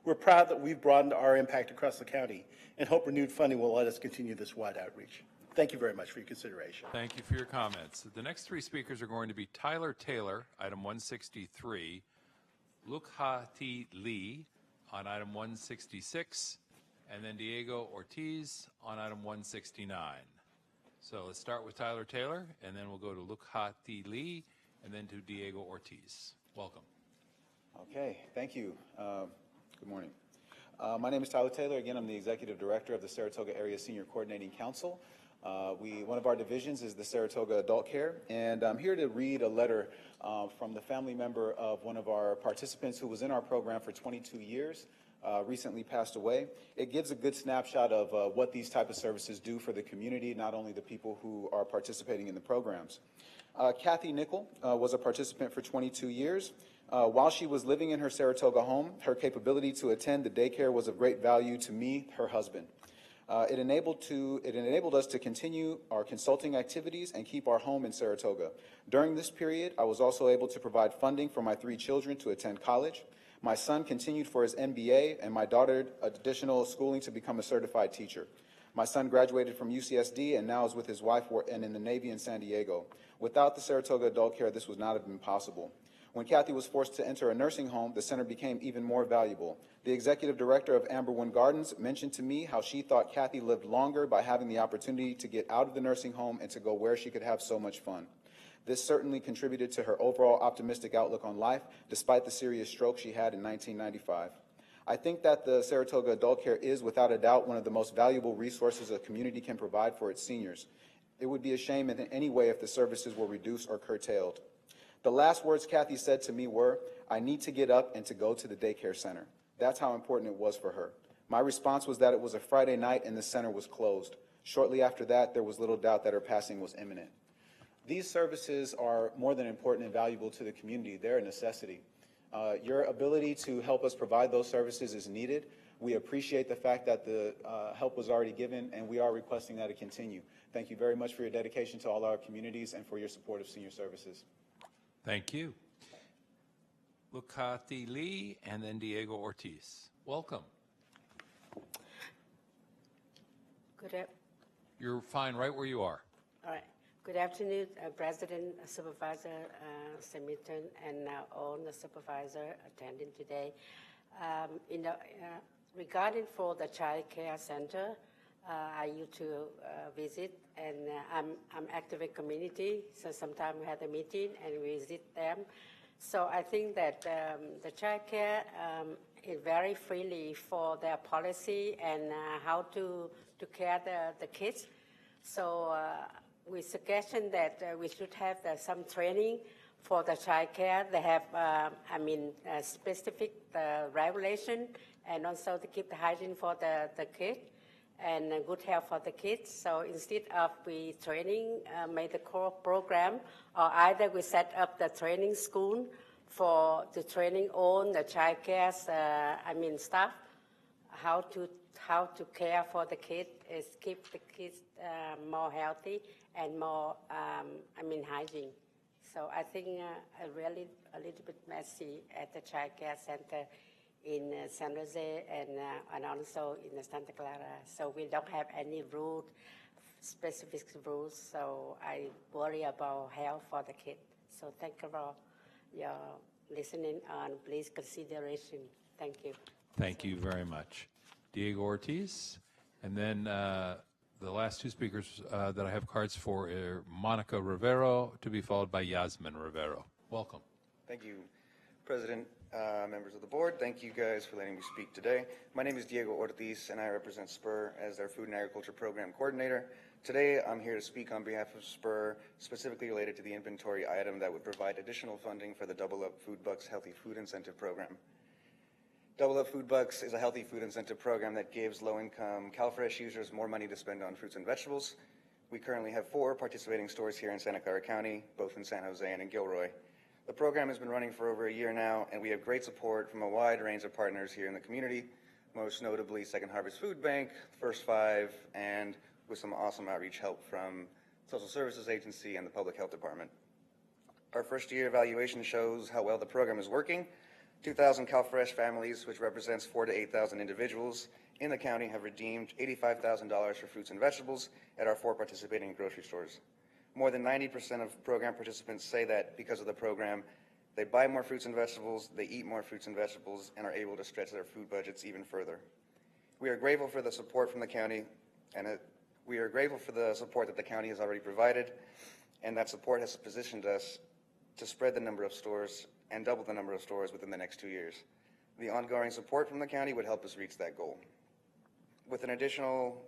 We're proud that we've broadened our impact across the county and hope renewed funding will let us continue this wide outreach. Thank you very much for your consideration. Thank you for your comments. The next 3 speakers are going to be Tyler Taylor, item 163, Lukhati Lee on item 166, and then Diego Ortiz on item 169. So let's start with Tyler Taylor, and then we'll go to Lukhati Lee, and then to Diego Ortiz. Welcome. Okay, thank you. Good morning. My name is Tyler Taylor. Again, I'm the Executive Director of the Saratoga Area Senior Coordinating Council. One of our divisions is the Saratoga Adult Care, and I'm here to read a letter from the family member of one of our participants who was in our program for 22 years, recently passed away. It gives a good snapshot of what these type of services do for the community, not only the people who are participating in the programs. Kathy Nickel was a participant for 22 years. While she was living in her Saratoga home, her capability to attend the daycare was of great value to me, her husband. It enabled us to continue our consulting activities and keep our home in Saratoga. During this period, I was also able to provide funding for my 3 children to attend college. My son continued for his MBA, and my daughter additional schooling to become a certified teacher. My son graduated from UCSD and now is with his wife and in the Navy in San Diego. Without the Saratoga Adult Care, this would not have been possible. When Kathy was forced to enter a nursing home, the center became even more valuable. The executive director of Amberwood Gardens mentioned to me how she thought Kathy lived longer by having the opportunity to get out of the nursing home and to go where she could have so much fun. This certainly contributed to her overall optimistic outlook on life, despite the serious stroke she had in 1995. I think that the Saratoga Adult Care is, without a doubt, one of the most valuable resources a community can provide for its seniors. It would be a shame in any way if the services were reduced or curtailed. The last words Kathy said to me were, "I need to get up and to go to the daycare center." That's how important it was for her. My response was that it was a Friday night and the center was closed. Shortly after that, there was little doubt that her passing was imminent. These services are more than important and valuable to the community. They're a necessity. Your ability to help us provide those services is needed. We appreciate the fact that the help was already given, and we are requesting that it continue. Thank you very much for your dedication to all our communities and for your support of senior services. Thank you. Lucati Lee and then Diego Ortiz. Welcome. You're fine right where you are. All right. Good afternoon, President, Supervisor Smithson, and all the supervisor attending today. Regarding for the child care center, I used to visit, and I'm active in community, so sometimes we have a meeting and we visit them. So I think that the child care is very freely for their policy and how to care the kids. So we suggestion that we should have some training for the child care. They have, specific regulation, and also to keep the hygiene for the kids and good health for the kids. So instead of we training, make the core program, or either we set up the training school for the training on the child care, staff, how to care for the kids, is keep the kids more healthy and more, hygiene. So I think really a little bit messy at the child care center in San Jose and also in Santa Clara. So we don't have any specific rules, so I worry about health for the kids. So thank you for your listening and please consideration. Thank you. Thank you very much. Diego Ortiz, and then the last 2 speakers that I have cards for are Monica Rivero, to be followed by Yasmin Rivero. Welcome. Thank you, President, members of the board. Thank you guys for letting me speak today. My name is Diego Ortiz, and I represent SPUR as their Food and Agriculture Program Coordinator. Today, I'm here to speak on behalf of SPUR, specifically related to the inventory item that would provide additional funding for the Double Up Food Bucks Healthy Food Incentive Program. Double Up Food Bucks is a healthy food incentive program that gives low-income CalFresh users more money to spend on fruits and vegetables. We currently have 4 participating stores here in Santa Clara County, both in San Jose and in Gilroy. The program has been running for over a year now, and we have great support from a wide range of partners here in the community, most notably Second Harvest Food Bank, First Five, and with some awesome outreach help from Social Services Agency and the Public Health Department. Our first-year evaluation shows how well the program is working. 2,000 CalFresh families, which represents 4,000 to 8,000 individuals in the county, have redeemed $85,000 for fruits and vegetables at our 4 participating grocery stores. More than 90% of program participants say that because of the program, they buy more fruits and vegetables, they eat more fruits and vegetables, and are able to stretch their food budgets even further. We are grateful for the support from the county, and we are grateful for the support that the county has already provided, and that support has positioned us to spread the number of stores and double the number of stores within the next 2 years. The ongoing support from the county would help us reach that goal. With an additional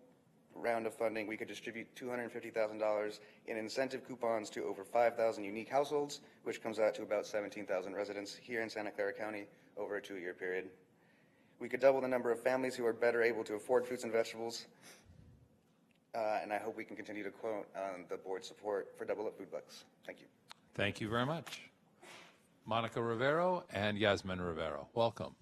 round of funding, we could distribute $250,000 in incentive coupons to over 5,000 unique households, which comes out to about 17,000 residents here in Santa Clara County over a 2-year period. We could double the number of families who are better able to afford fruits and vegetables, and I hope we can continue to quote on the board's support for Double Up Food Bucks. Thank you. Thank you very much. Monica Rivero and Yasmin Rivero, welcome.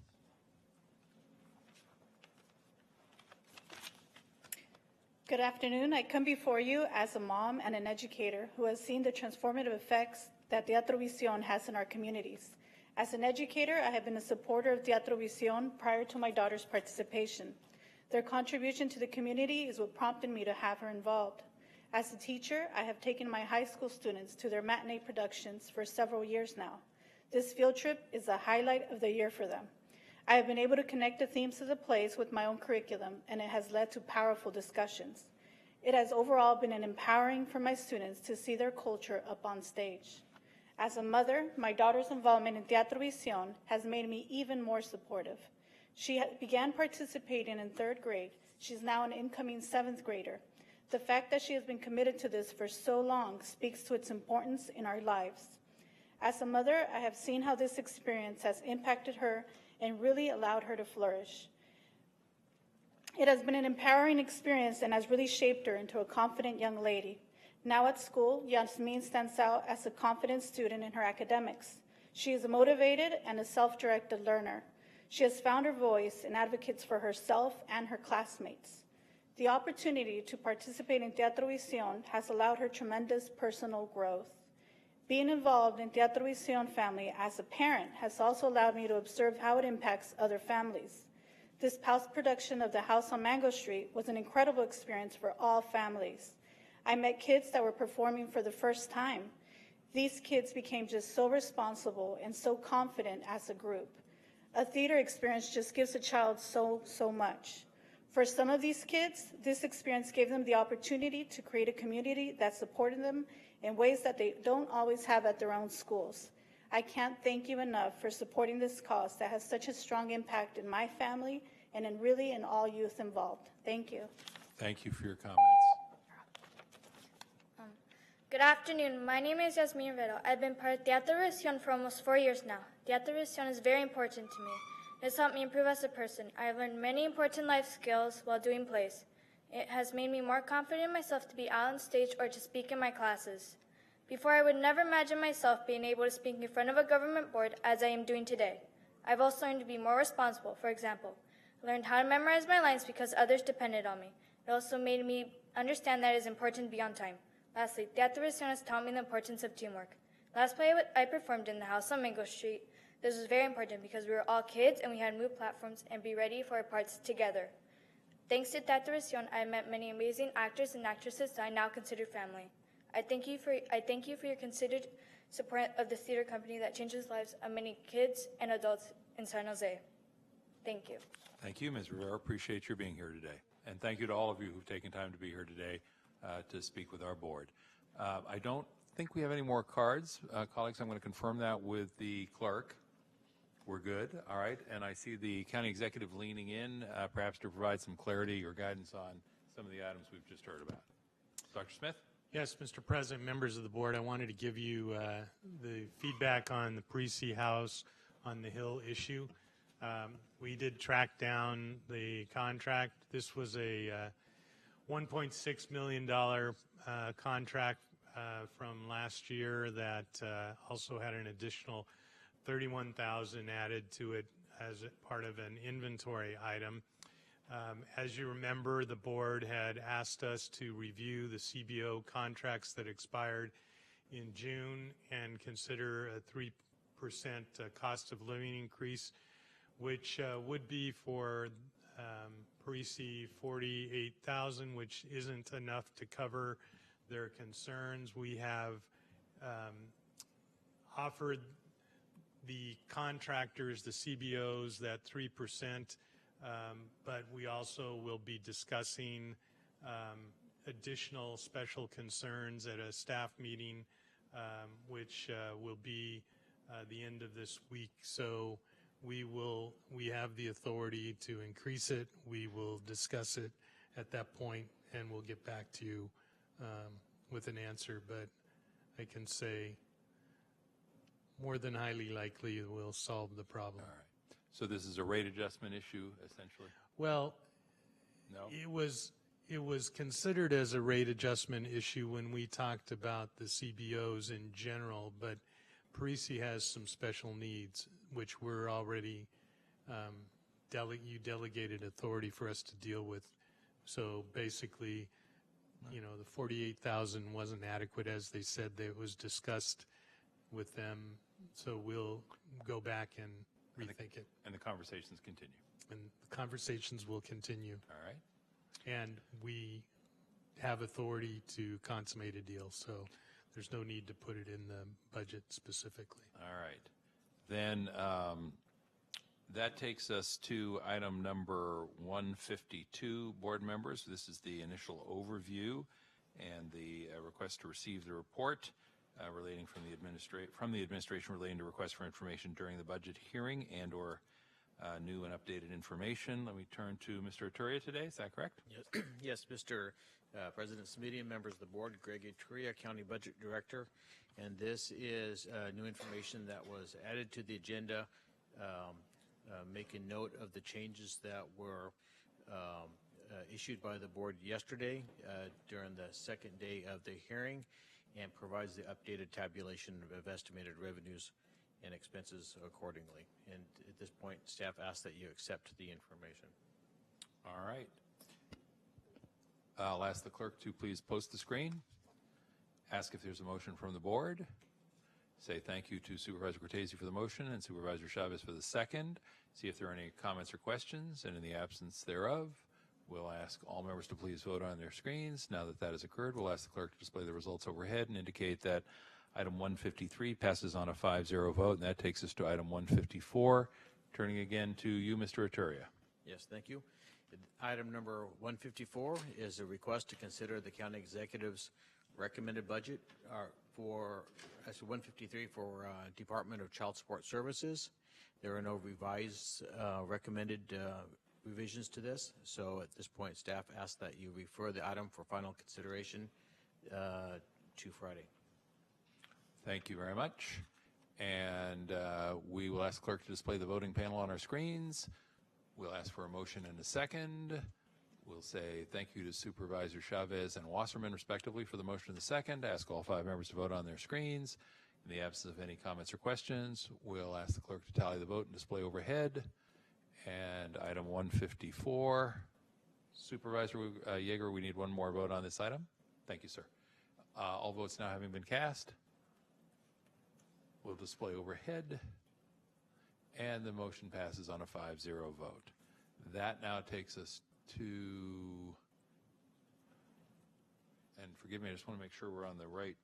Good afternoon. I come before you as a mom and an educator who has seen the transformative effects that Teatro Visión has in our communities. As an educator, I have been a supporter of Teatro Visión prior to my daughter's participation. Their contribution to the community is what prompted me to have her involved. As a teacher, I have taken my high school students to their matinee productions for several years now. This field trip is a highlight of the year for them. I have been able to connect the themes of the plays with my own curriculum, and it has led to powerful discussions. It has overall been empowering for my students to see their culture up on stage. As a mother, my daughter's involvement in Teatro Visión has made me even more supportive. She began participating in 3rd grade. She's now an incoming 7th grader. The fact that she has been committed to this for so long speaks to its importance in our lives. As a mother, I have seen how this experience has impacted her and really allowed her to flourish. It has been an empowering experience and has really shaped her into a confident young lady. Now at school, Yasmin stands out as a confident student in her academics. She is a motivated and a self-directed learner. She has found her voice and advocates for herself and her classmates. The opportunity to participate in Teatro Visión has allowed her tremendous personal growth. Being involved in Teatro Visión family as a parent has also allowed me to observe how it impacts other families. This past production of The House on Mango Street was an incredible experience for all families. I met kids that were performing for the first time. These kids became just so responsible and so confident as a group. A theater experience just gives a child so much. For some of these kids, this experience gave them the opportunity to create a community that supported them in ways that they don't always have at their own schools. I can't thank you enough for supporting this cause that has such a strong impact in my family and in all youth involved. Thank you. Thank you for your comments. Good afternoon. My name is Yasmin Rivero. I've been part of Teatro Visión for almost 4 years now. Teatro Visión is very important to me. It has helped me improve as a person. I have learned many important life skills while doing plays. It has made me more confident in myself to be out on stage or to speak in my classes. Before, I would never imagine myself being able to speak in front of a government board as I am doing today. I've also learned to be more responsible. For example, I learned how to memorize my lines because others depended on me. It also made me understand that it is important to be on time. Lastly, Teatro Visión has taught me the importance of teamwork. Last play I performed in The House on Mango Street. This was very important because we were all kids and we had to move platforms and be ready for our parts together. Thanks to Teatro Visión, I met many amazing actors and actresses that I now consider family. I thank you for your considered support of the theater company that changes the lives of many kids and adults in San Jose. Thank you. Thank you, Ms. Rivera. Appreciate your being here today. And thank you to all of you who've taken time to be here today to speak with our board. I don't think we have any more cards. Colleagues, I'm going to confirm that with the clerk. We're good. All right. And I see the county executive leaning in, perhaps to provide some clarity or guidance on some of the items we've just heard about. Dr. Smith? Yes, Mr. President, members of the board, I wanted to give you the feedback on the Parisi House on the Hill issue. We did track down the contract. This was a $1.6 million contract from last year that also had an additional $31,000 added to it as part of an inventory item. As you remember, the board had asked us to review the CBO contracts that expired in June and consider a 3% cost of living increase, which would be for Parisi $48,000, which isn't enough to cover their concerns. We have offered the contractors, the CBOs, that 3%, but we also will be discussing additional special concerns at a staff meeting, which will be the end of this week. So we have the authority to increase it. We will discuss it at that point and we'll get back to you with an answer, but I can say more than highly likely we'll solve the problem. All right. So this is a rate adjustment issue, essentially? Well, No? it was considered as a rate adjustment issue when we talked about the CBOs in general, but Parisi has some special needs, which we're already, you delegated authority for us to deal with. So basically, you know, the 48,000 wasn't adequate, as they said. That was discussed with them. So we'll go back and rethink it. And the conversations continue. And the conversations will continue. All right. And we have authority to consummate a deal, so there's no need to put it in the budget specifically. All right. Then that takes us to item number 152, board members. This is the initial overview and the request to receive the report relating from the administration relating to requests for information during the budget hearing and or new and updated information. Let me turn to Mr. Aturia today. Is that correct? Yes, yes, Mr. President Smitty and members of the board, Greg Aturia, County Budget Director, and this is new information that was added to the agenda, making note of the changes that were issued by the board yesterday during the second day of the hearing, and provides the updated tabulation of estimated revenues and expenses accordingly. And at this point, staff asks that you accept the information. All right. I'll ask the clerk to please post the screen. Ask if there's a motion from the board. Say thank you to Supervisor Cortese for the motion and Supervisor Chavez for the second. See if there are any comments or questions, and in the absence thereof, we'll ask all members to please vote on their screens. Now that that has occurred, we'll ask the clerk to display the results overhead and indicate that item 153 passes on a 5-0 vote, and that takes us to item 154. Turning again to you, Mr. Aturia. Yes, thank you. Item number 154 is a request to consider the county executive's recommended budget for, as 153 for Department of Child Support Services. There are no revised recommended revisions to this. So at this point, staff asks that you refer the item for final consideration to Friday. Thank you very much. And we will ask clerk to display the voting panel on our screens. We'll ask for a motion and a second. We'll say thank you to Supervisor Chavez and Wasserman, respectively, for the motion and the second. Ask all 5 members to vote on their screens. In the absence of any comments or questions, we'll ask the clerk to tally the vote and display overhead. And item 154, Supervisor Yeager, we need one more vote on this item. Thank you, sir. All votes now having been cast. We'll display overhead. And the motion passes on a 5-0 vote. That now takes us to, and forgive me, I just want to make sure we're on the right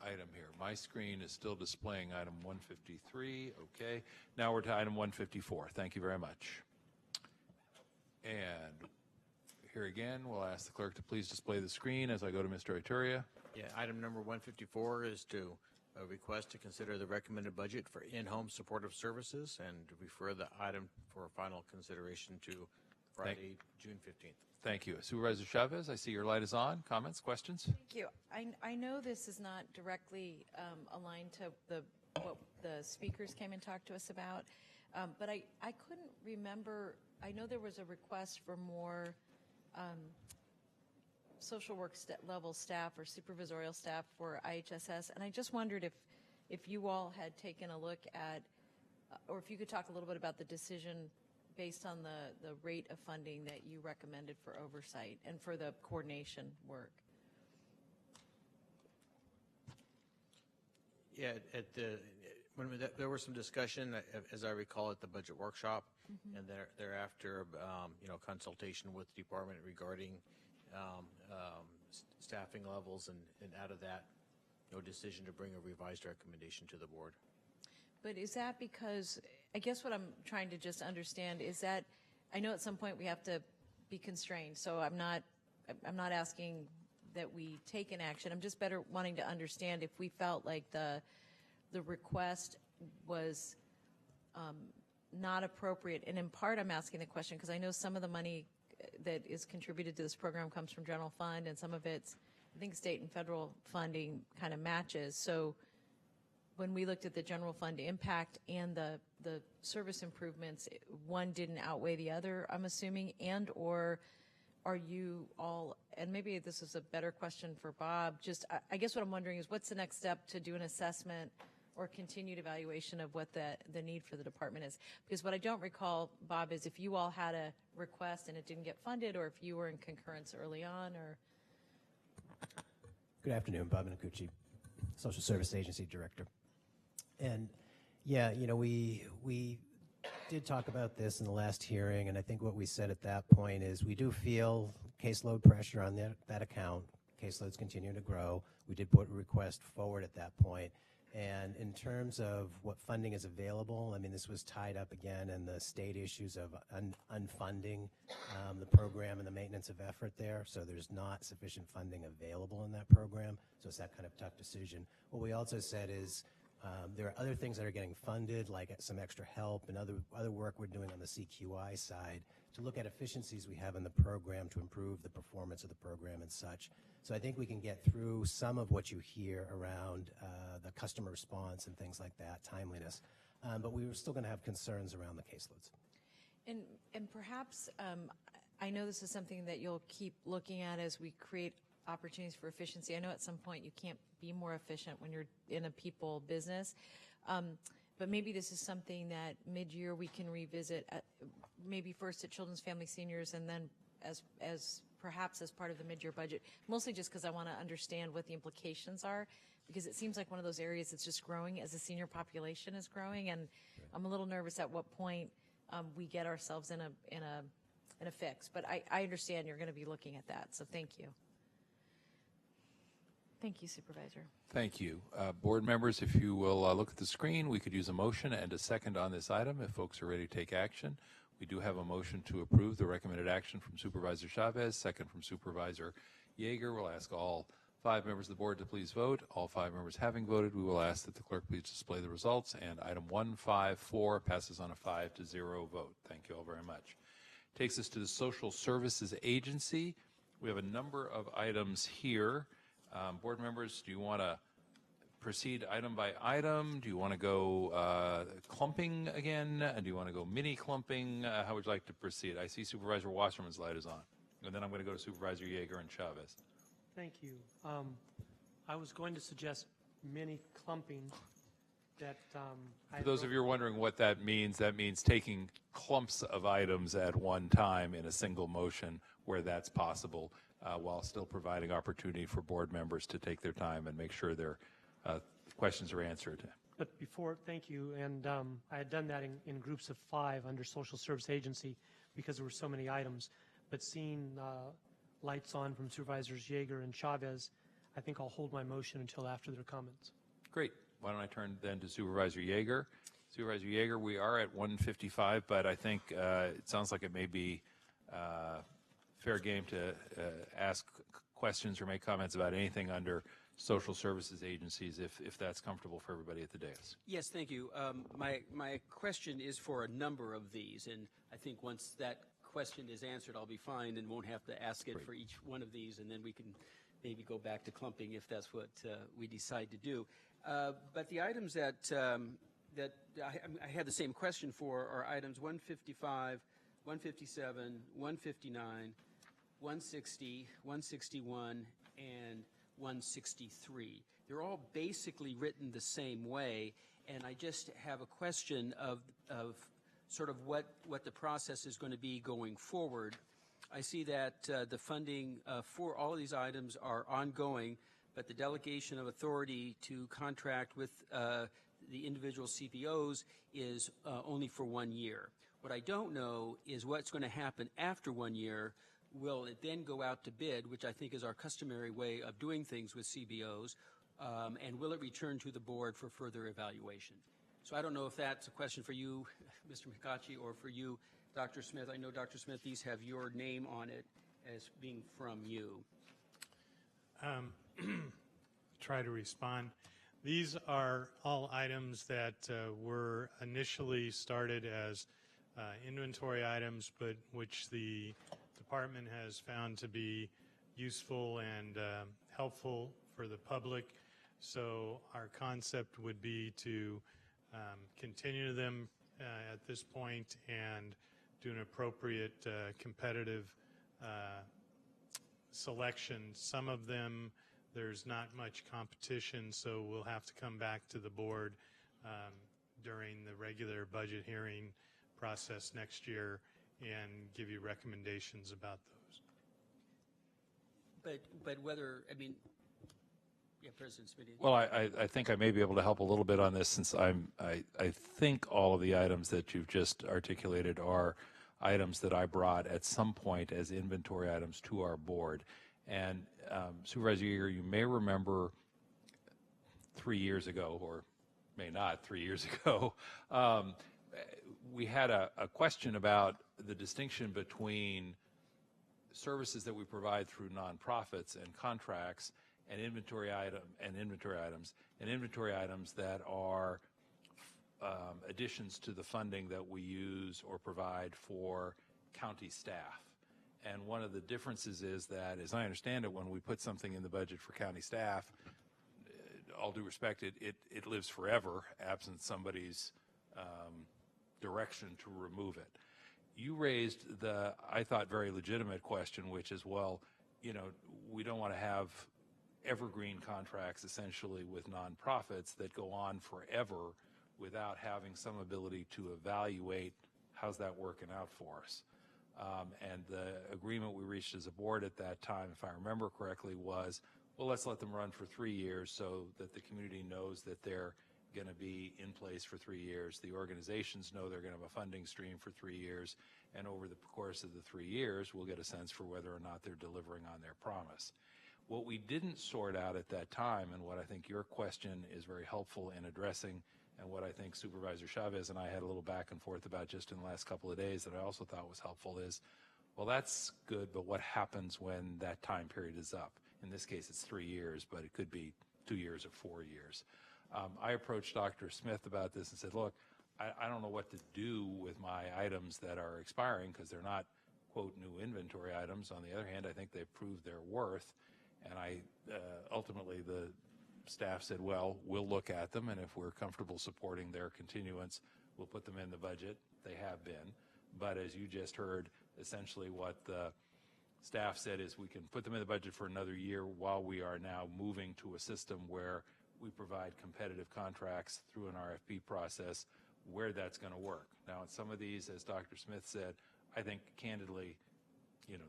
item here. My screen is still displaying item 153. Okay. Now we're to item 154. Thank you very much. And here again, we'll ask the clerk to please display the screen as I go to Mr. Ituria. Yeah, item number 154 is to a request to consider the recommended budget for in-home supportive services and to refer the item for final consideration to Friday, June 15th. Thank you. Supervisor Chavez, I see your light is on. Comments, questions? Thank you. I know this is not directly aligned to what the speakers came and talked to us about, but I couldn't remember. I know there was a request for more social work level staff or supervisorial staff for IHSS, and I just wondered if you all had taken a look at, or if you could talk a little bit about the decision based on the rate of funding that you recommended for oversight and for the coordination work. Yeah, there was some discussion, as I recall, at the budget workshop, and thereafter, consultation with the department regarding staffing levels, and out of that, no decision to bring a revised recommendation to the board. But is that because, I guess what I'm trying to just understand is that, I know at some point we have to be constrained, so I'm not asking that we take an action. I'm just better wanting to understand if we felt like the request was not appropriate. And in part, I'm asking the question because I know some of the money that is contributed to this program comes from general fund, and some of it's, I think, state and federal funding kind of matches. So when we looked at the general fund impact and the service improvements, one didn't outweigh the other, I'm assuming, and or are you all, and maybe this is a better question for Bob, just I guess what I'm wondering is what's the next step to do an assessment or continued evaluation of what the need for the department is? Because what I don't recall, Bob, is if you all had a request and it didn't get funded, or if you were in concurrence early on, or... Good afternoon, Bob Nakuchi, Social Service Agency Director. And yeah, you know, we did talk about this in the last hearing, and I think what we said at that point is we do feel caseload pressure on that account. Caseloads continue to grow. We did put a request forward at that point. And in terms of what funding is available, I mean, this was tied up again in the state issues of unfunding the program and the maintenance of effort there. So there's not sufficient funding available in that program. So it's that kind of tough decision. What we also said is there are other things that are getting funded, like some extra help and other work we're doing on the CQI side to look at efficiencies we have in the program to improve the performance of the program and such. So I think we can get through some of what you hear around the customer response and things like that, timeliness. But we were still going to have concerns around the caseloads. And perhaps, I know this is something that you'll keep looking at as we create opportunities for efficiency. I know at some point you can't be more efficient when you're in a people business. But maybe this is something that mid-year we can revisit, maybe first at Children's Family Seniors and then as perhaps as part of the mid-year budget, mostly just because I want to understand what the implications are, because it seems like one of those areas that's just growing as the senior population is growing, and I'm a little nervous at what point we get ourselves in a fix. But I understand you're going to be looking at that, so thank you. Thank you, Supervisor. Thank you. Board members, if you will look at the screen, we could use a motion and a second on this item if folks are ready to take action. We do have a motion to approve the recommended action from Supervisor Chavez, second from Supervisor Yeager. We'll ask all 5 members of the board to please vote. All 5 members having voted, we will ask that the clerk please display the results. And item 154 passes on a 5-0 vote. Thank you all very much. Takes us to the Social Services Agency. We have a number of items here. Board members, do you want to proceed item by item? Do you want to go clumping again? Do you want to go mini clumping? How would you like to proceed? I see Supervisor Wasserman's light is on. And then I'm going to go to Supervisor Yeager and Chavez. Thank you. I was going to suggest mini clumping. That for those of you who are wondering what that means taking clumps of items at one time in a single motion where that's possible, while still providing opportunity for board members to take their time and make sure their questions are answered. But before, thank you, and I had done that in groups of 5 under Social Service Agency because there were so many items. But seeing lights on from Supervisors Yeager and Chavez, I think I'll hold my motion until after their comments. Great. Why don't I turn then to Supervisor Yeager? Supervisor Yeager, we are at 155, but I think it sounds like it may be fair game to ask questions or make comments about anything under social services agencies, if that's comfortable for everybody at the dais. Yes, thank you. My question is for a number of these, and I think once that question is answered, I'll be fine and won't have to ask it for each one of these, and then we can maybe go back to clumping if that's what we decide to do. But the items that I had the same question for are items 155, 157, 159, 160, 161, and 163. They're all basically written the same way, and I just have a question of sort of what the process is going to be going forward. I see that the funding for all of these items are ongoing, but the delegation of authority to contract with the individual CPOs is only for 1 year. What I don't know is what's going to happen after 1 year. Will it then go out to bid, which I think is our customary way of doing things with CBOs, and will it return to the board for further evaluation? So I don't know if that's a question for you, Mr. McCaughey, or for you, Dr. Smith. I know, Dr. Smith, these have your name on it as being from you. Try to respond. These are all items that were initially started as inventory items, but which the department has found to be useful and helpful for the public. So our concept would be to continue them at this point and do an appropriate competitive selection. Some of them, there's not much competition, so we'll have to come back to the board during the regular budget hearing process next year and give you recommendations about those. But whether, I mean, yeah, President Smitty. Well, I think I may be able to help a little bit on this, since I think all of the items that you've just articulated are items that I brought at some point as inventory items to our board. And Supervisor Yeager, you may remember 3 years ago, or may not 3 years ago, we had a question about the distinction between services that we provide through nonprofits and contracts and inventory items that are additions to the funding that we use or provide for county staff. And one of the differences is that, as I understand it, when we put something in the budget for county staff, all due respect, it lives forever, absent somebody's direction to remove it. You raised the, I thought, very legitimate question, which is, well, you know, we don't want to have evergreen contracts essentially with nonprofits that go on forever without having some ability to evaluate how's that working out for us. And the agreement we reached as a board at that time, if I remember correctly, was, well, let's let them run for 3 years so that the community knows that they're going to be in place for 3 years. The organizations know they're going to have a funding stream for 3 years, and over the course of the 3 years, we'll get a sense for whether or not they're delivering on their promise. What we didn't sort out at that time, and what I think your question is very helpful in addressing, and what I think Supervisor Chavez and I had a little back and forth about just in the last couple of days that I also thought was helpful, is, well, that's good, but what happens when that time period is up? In this case, it's 3 years, but it could be 2 years or 4 years. I approached Dr. Smith about this and said, look, I don't know what to do with my items that are expiring because they're not, quote, new inventory items. On the other hand, I think they've proved their worth. And ultimately, the staff said, well, we'll look at them, and if we're comfortable supporting their continuance, we'll put them in the budget. They have been. But as you just heard, essentially what the staff said is we can put them in the budget for another year while we are now moving to a system where we provide competitive contracts through an RFP process where that's going to work. Now, in some of these, as Dr. Smith said, I think candidly, you know,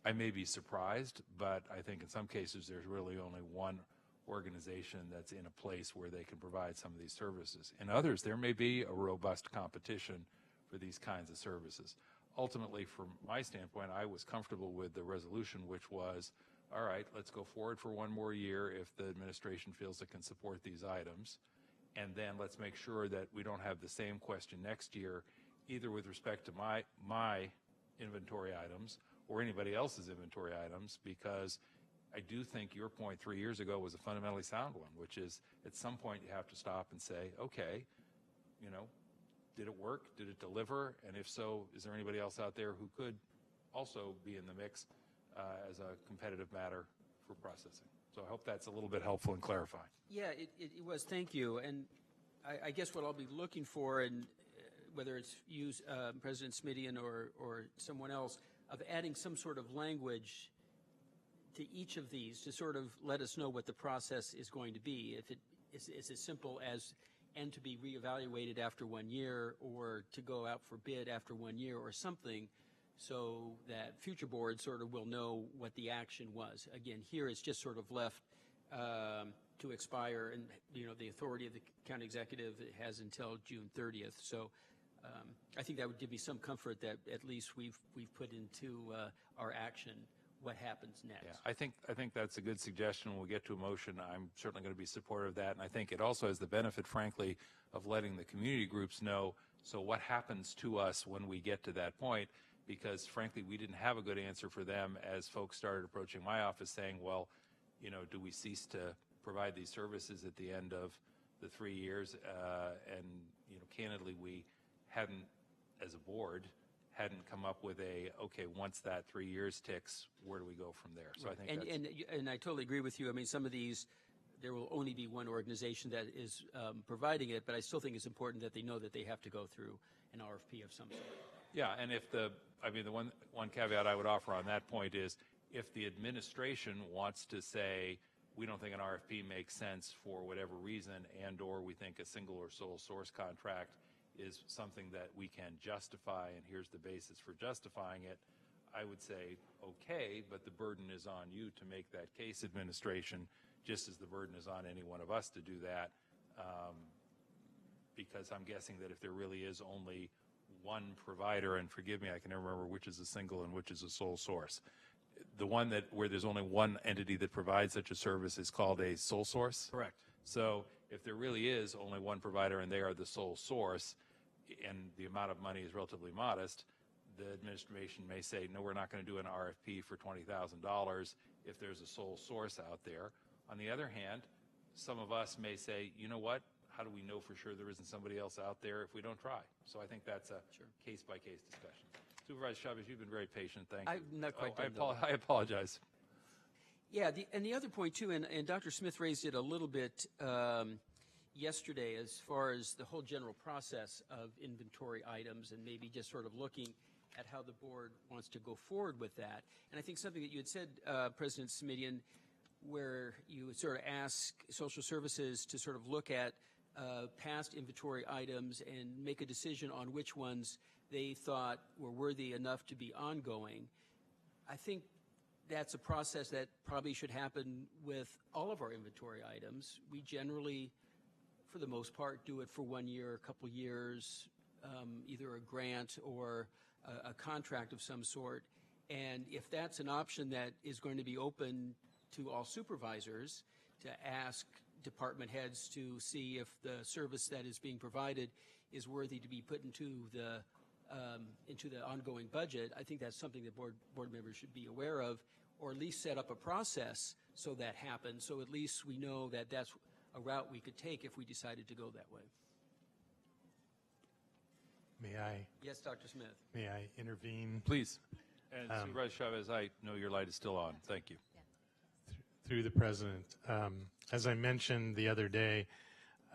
I may be surprised, but I think in some cases there's really only one organization that's in a place where they can provide some of these services. In others, there may be a robust competition for these kinds of services. Ultimately, from my standpoint, I was comfortable with the resolution, which was, all right, let's go forward for 1 more year if the administration feels it can support these items. And then let's make sure that we don't have the same question next year, either with respect to my inventory items or anybody else's inventory items, because I do think your point 3 years ago was a fundamentally sound one, which is at some point you have to stop and say, okay, you know, did it work? Did it deliver? And if so, is there anybody else out there who could also be in the mix as a competitive matter for processing? So I hope that's a little bit helpful in clarifying. Yeah, it was. Thank you. And I guess what I'll be looking for, and whether it's you, President Smitty, or someone else, of adding some sort of language to each of these to sort of let us know what the process is going to be. If it is as simple as and to be reevaluated after 1 year, or to go out for bid after 1 year, or something, so that future boards sort of will know what the action was. Again, here it's just sort of left to expire, and you know, the authority of the county executive has until June 30th. So I think that would give me some comfort that at least we've put into our action what happens next. Yeah, I think that's a good suggestion. When we get to a motion, I'm certainly going to be supportive of that, and I think it also has the benefit, frankly, of letting the community groups know, so what happens to us when we get to that point, because frankly, we didn't have a good answer for them as folks started approaching my office saying, well, you know, do we cease to provide these services at the end of the 3 years? And, you know, candidly, we hadn't, as a board, hadn't come up with okay, once that 3 years ticks, where do we go from there? So I think and I totally agree with you. I mean, some of these, there will only be one organization that is providing it, but I still think it's important that they know that they have to go through an RFP of some sort. Yeah, and if the one caveat I would offer on that point is, if the administration wants to say, we don't think an RFP makes sense for whatever reason, and or we think a single or sole source contract is something that we can justify, and here's the basis for justifying it, I would say, okay, but the burden is on you to make that case, administration, just as the burden is on any one of us to do that, because I'm guessing that if there really is only one provider, and forgive me, I can never remember which is a single and which is a sole source. The one where there's only one entity that provides such a service is called a sole source? Correct. So if there really is only one provider and they are the sole source, and the amount of money is relatively modest, the administration may say, no, we're not going to do an RFP for $20,000 if there's a sole source out there. On the other hand, some of us may say, you know what, how do we know for sure there isn't somebody else out there if we don't try? So I think that's a case-by-case discussion. Supervisor Chavez, you've been very patient. Thank you. I'm not quite done, I apologize. Yeah, and the other point, too, and Dr. Smith raised it a little bit yesterday as far as the whole general process of inventory items and maybe just sort of looking at how the board wants to go forward with that. And I think something that you had said, President Simidian, where you would sort of ask social services to sort of look at past inventory items and make a decision on which ones they thought were worthy enough to be ongoing. I think that's a process that probably should happen with all of our inventory items. We generally, for the most part, do it for 1 year, a couple years, either a grant or a contract of some sort. And if that's an option that is going to be open to all supervisors to ask department heads to see if the service that is being provided is worthy to be put into the ongoing budget, I think that's something that board members should be aware of, or at least set up a process so that happens, so at least we know that that's a route we could take if we decided to go that way. May I? Yes, Dr. Smith. May I intervene? Please. And Supervisor Chavez, I know your light is still on. Thank you. Through the President. As I mentioned the other day,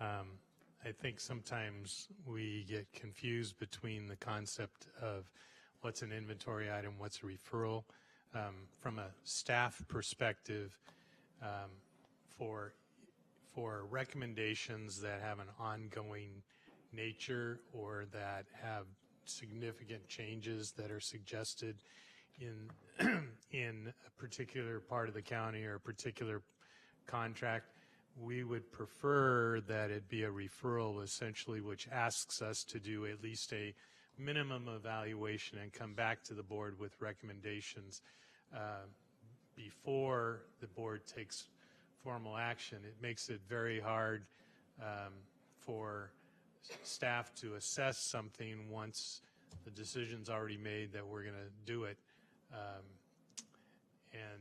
I think sometimes we get confused between the concept of what's an inventory item, what's a referral. From a staff perspective, for recommendations that have an ongoing nature or that have significant changes that are suggested in a particular part of the county or a particular contract, we would prefer that it be a referral, essentially, which asks us to do at least a minimum evaluation and come back to the board with recommendations before the board takes formal action. It makes it very hard for staff to assess something once the decision's already made that we're going to do it. And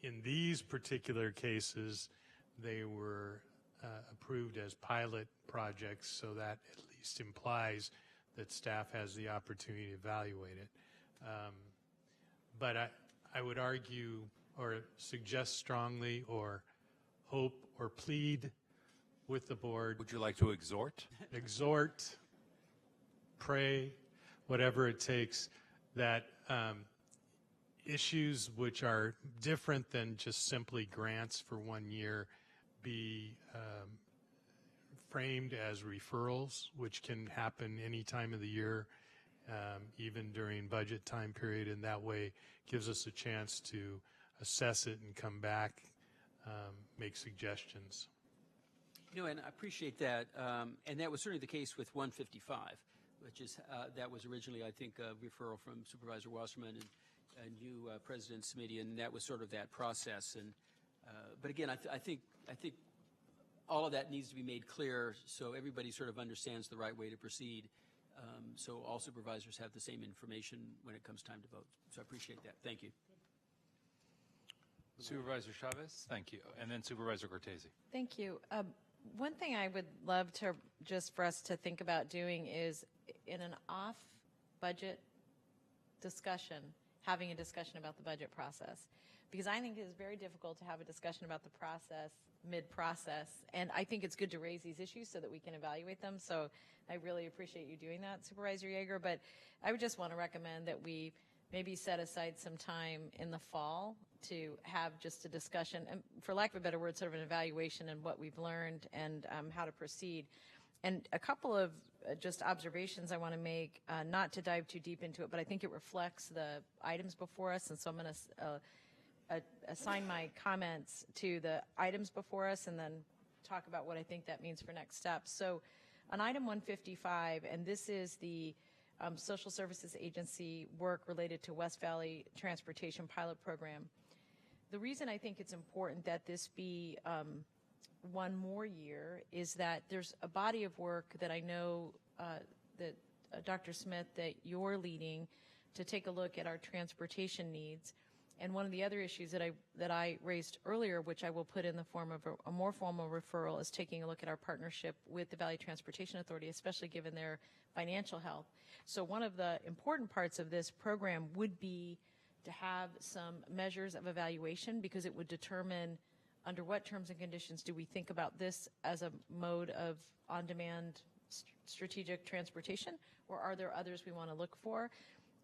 in these particular cases, they were approved as pilot projects, so that at least implies that staff has the opportunity to evaluate it. But I would argue or suggest strongly or hope or plead with the board. Would you like to exhort? Exhort, pray, whatever it takes, that issues which are different than just simply grants for 1 year be framed as referrals, which can happen any time of the year, even during budget time period, and that way gives us a chance to assess it and come back, make suggestions. You know, and I appreciate that, and that was certainly the case with 155, which is, that was originally, I think, a referral from Supervisor Wasserman and you, President Simidian, and that was sort of that process. And but again, I think all of that needs to be made clear so everybody sort of understands the right way to proceed, so all supervisors have the same information when it comes time to vote. So I appreciate that. Thank you. Supervisor Chavez, thank you. And then Supervisor Cortese. Thank you. One thing I would love to just for us to think about doing is in an off-budget having a discussion about the budget process. Because I think it is very difficult to have a discussion about the process mid-process. And I think it's good to raise these issues so that we can evaluate them. So I really appreciate you doing that, Supervisor Yeager. But I would just want to recommend that we maybe set aside some time in the fall to have just a discussion, and for lack of a better word, sort of an evaluation and what we've learned and how to proceed. And a couple of just observations I want to make, not to dive too deep into it, but I think it reflects the items before us. And so I'm going to assign my comments to the items before us and then talk about what I think that means for next steps. So on item 155, and this is the Social Services Agency work related to West Valley Transportation Pilot Program. The reason I think it's important that this be one more year is that there's a body of work that I know that Dr. Smith, that you're leading to take a look at our transportation needs. And one of the other issues that I raised earlier, which I will put in the form of a more formal referral, is taking a look at our partnership with the Valley Transportation Authority, especially given their financial health. So one of the important parts of this program would be to have some measures of evaluation, because it would determine under what terms and conditions do we think about this as a mode of on-demand strategic transportation, or are there others we want to look for?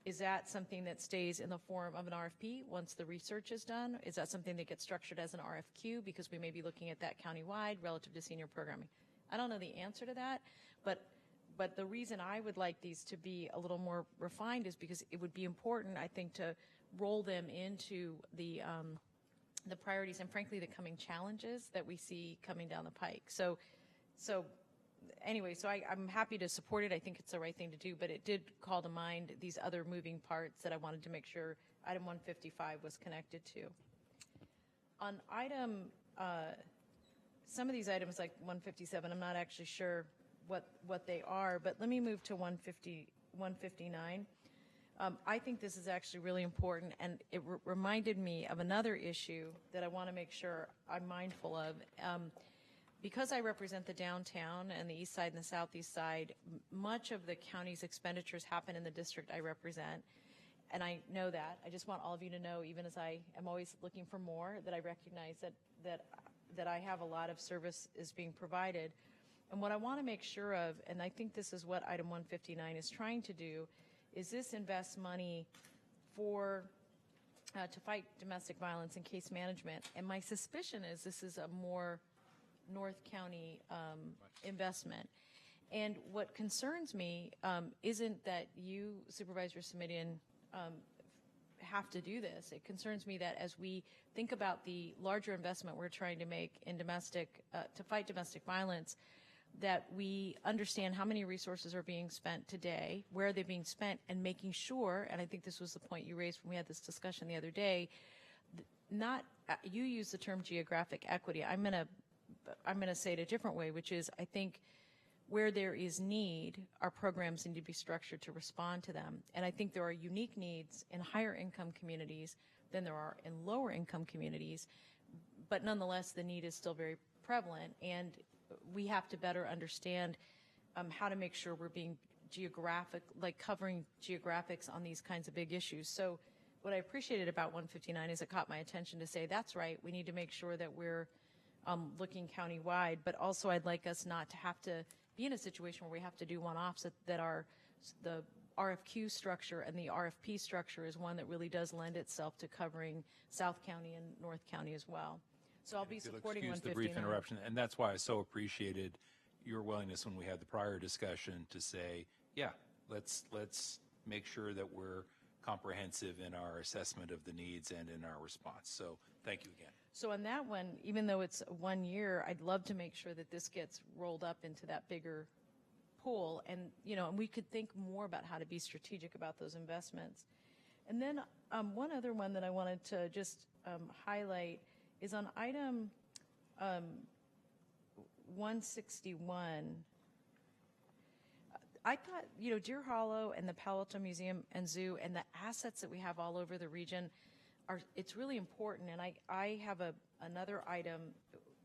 Is that something that stays in the form of an RFP once the research is done? Is that something that gets structured as an RFQ, because we may be looking at that countywide relative to senior programming? I don't know the answer to that, but the reason I would like these to be a little more refined is because it would be important, I think, to roll them into the priorities and, frankly, the coming challenges that we see coming down the pike. So anyway, so I'm happy to support it. I think it's the right thing to do, but it did call to mind these other moving parts that I wanted to make sure item 155 was connected to. On item, some of these items like 157, I'm not actually sure what they are, but let me move to 159. I think this is actually really important, and it reminded me of another issue that I want to make sure I'm mindful of. Because I represent the downtown and the east side and the southeast side, much of the county's expenditures happen in the district I represent, and I know that. I just want all of you to know, even as I am always looking for more, that I recognize that I have a lot of service is being provided. And what I want to make sure of, and I think this is what item 159 is trying to do, is this invest money for to fight domestic violence and case management. And my suspicion is this is a more North County investment. And what concerns me isn't that you, Supervisor Simidian, have to do this. It concerns me that as we think about the larger investment we're trying to make in domestic, to fight domestic violence, that we understand how many resources are being spent today, where are they being spent, and making sure, and I think this was the point you raised when we had this discussion the other day, you use the term geographic equity. I'm going to say it a different way, which is I think where there is need, our programs need to be structured to respond to them. And I think there are unique needs in higher income communities than there are in lower income communities, but nonetheless the need is still very prevalent, and we have to better understand how to make sure we're being geographic, like covering geographics on these kinds of big issues. So what I appreciated about 159 is it caught my attention to say, that's right, we need to make sure that we're looking countywide, but also I'd like us not to have to be in a situation where we have to do one-offs, that the RFQ structure and the RFP structure is one that really does lend itself to covering South County and North County as well. So I'll be supporting 159. Excuse the brief interruption, and that's why I so appreciated your willingness when we had the prior discussion to say, yeah, let's make sure that we're comprehensive in our assessment of the needs and in our response. So thank you again. So on that one, even though it's 1 year, I'd love to make sure that this gets rolled up into that bigger pool, and and we could think more about how to be strategic about those investments. And then one other one that I wanted to just highlight is on item 161. I thought, Deer Hollow and the Palo Alto Museum and Zoo and the assets that we have all over the region it's really important. And I have another item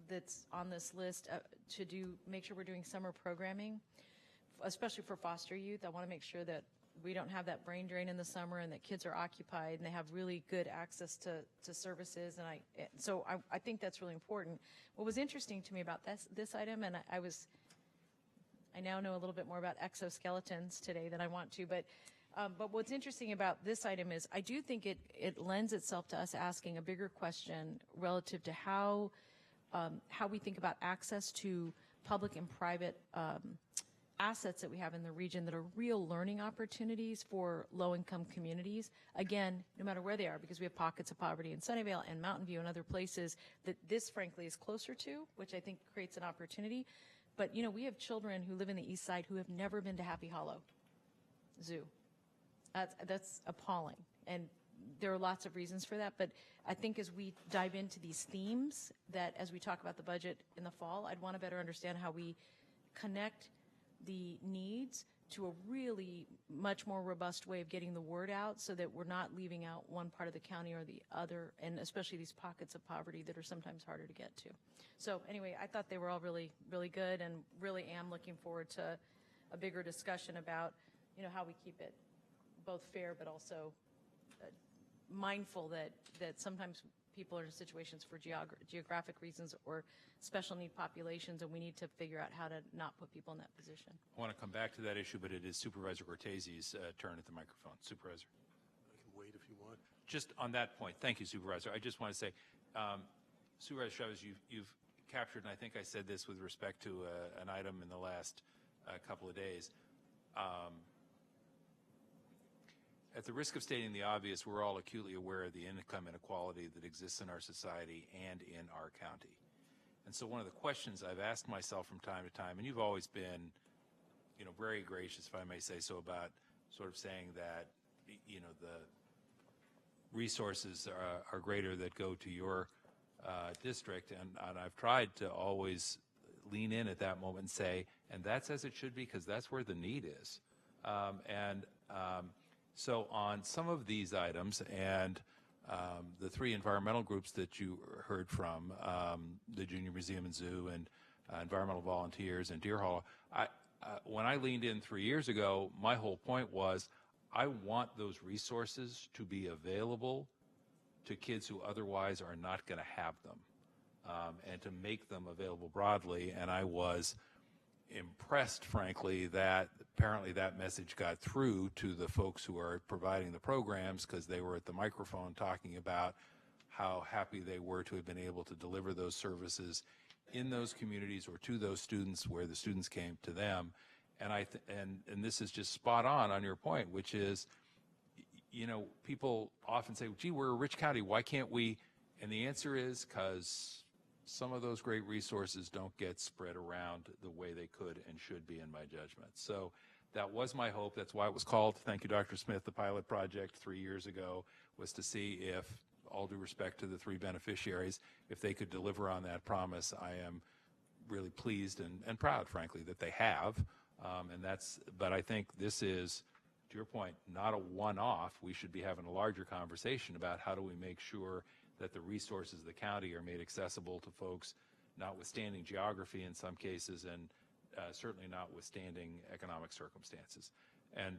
that's on this list to make sure we're doing summer programming, especially for foster youth. I want to make sure that we don't have that brain drain in the summer, and that kids are occupied and they have really good access to services. And so I think that's really important. What was interesting to me about this item, and I now know a little bit more about exoskeletons today than I want to, but what's interesting about this item is I do think it lends itself to us asking a bigger question relative to how we think about access to public and private assets that we have in the region that are real learning opportunities for low-income communities. Again, no matter where they are, because we have pockets of poverty in Sunnyvale and Mountain View and other places that this, frankly, is closer to, which I think creates an opportunity. But, you know, we have children who live in the East Side who have never been to Happy Hollow Zoo. That's appalling. And there are lots of reasons for that. But I think as we dive into these themes, that as we talk about the budget in the fall, I'd want to better understand how we connect the needs to a really much more robust way of getting the word out, so that we're not leaving out one part of the county or the other, and especially these pockets of poverty that are sometimes harder to get to. So anyway, I thought they were all really, really good, and really am looking forward to a bigger discussion about, you know, how we keep it both fair but also mindful that sometimes people are in situations for geographic reasons or special need populations, and we need to figure out how to not put people in that position. I want to come back to that issue, but it is Supervisor Cortese's turn at the microphone. Supervisor. I can wait if you want. Just on that point, thank you, Supervisor. I just want to say, Supervisor Chavez, you've captured, and I think I said this with respect to an item in the last couple of days. At the risk of stating the obvious, we're all acutely aware of the income inequality that exists in our society and in our county. And so one of the questions I've asked myself from time to time, and you've always been, you know, very gracious, if I may say so, about sort of saying that, you know, the resources are greater that go to your district, and I've tried to always lean in at that moment and say, and that's as it should be, because that's where the need is. So on some of these items, and the three environmental groups that you heard from, the Junior Museum and Zoo and environmental volunteers and Deer Hollow, when I leaned in 3 years ago, my whole point was I want those resources to be available to kids who otherwise are not going to have them, and to make them available broadly. And I was impressed, frankly, that apparently that message got through to the folks who are providing the programs, because they were at the microphone talking about how happy they were to have been able to deliver those services in those communities or to those students where the students came to them. And and this is just spot on your point, which is, you know, people often say, gee, we're a rich county, why can't we? And the answer is because some of those great resources don't get spread around the way they could and should be, in my judgment. So that was my hope. That's why it was called, thank you, Dr. Smith, the pilot project 3 years ago, was to see if, all due respect to the three beneficiaries, if they could deliver on that promise. I am really pleased and proud, frankly, that they have. But I think this is, to your point, not a one-off. We should be having a larger conversation about how do we make sure that the resources of the county are made accessible to folks, notwithstanding geography in some cases, and certainly notwithstanding economic circumstances. And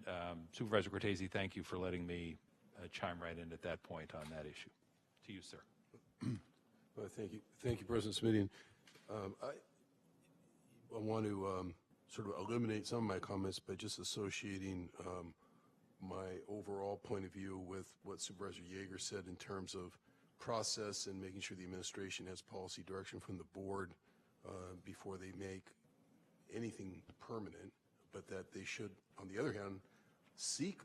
Supervisor Cortese, thank you for letting me chime right in at that point on that issue. To you, sir. Well, thank you, President Smitty. I want to sort of eliminate some of my comments by just associating my overall point of view with what Supervisor Yeager said in terms of process and making sure the administration has policy direction from the board before they make anything permanent, but that they should, on the other hand, seek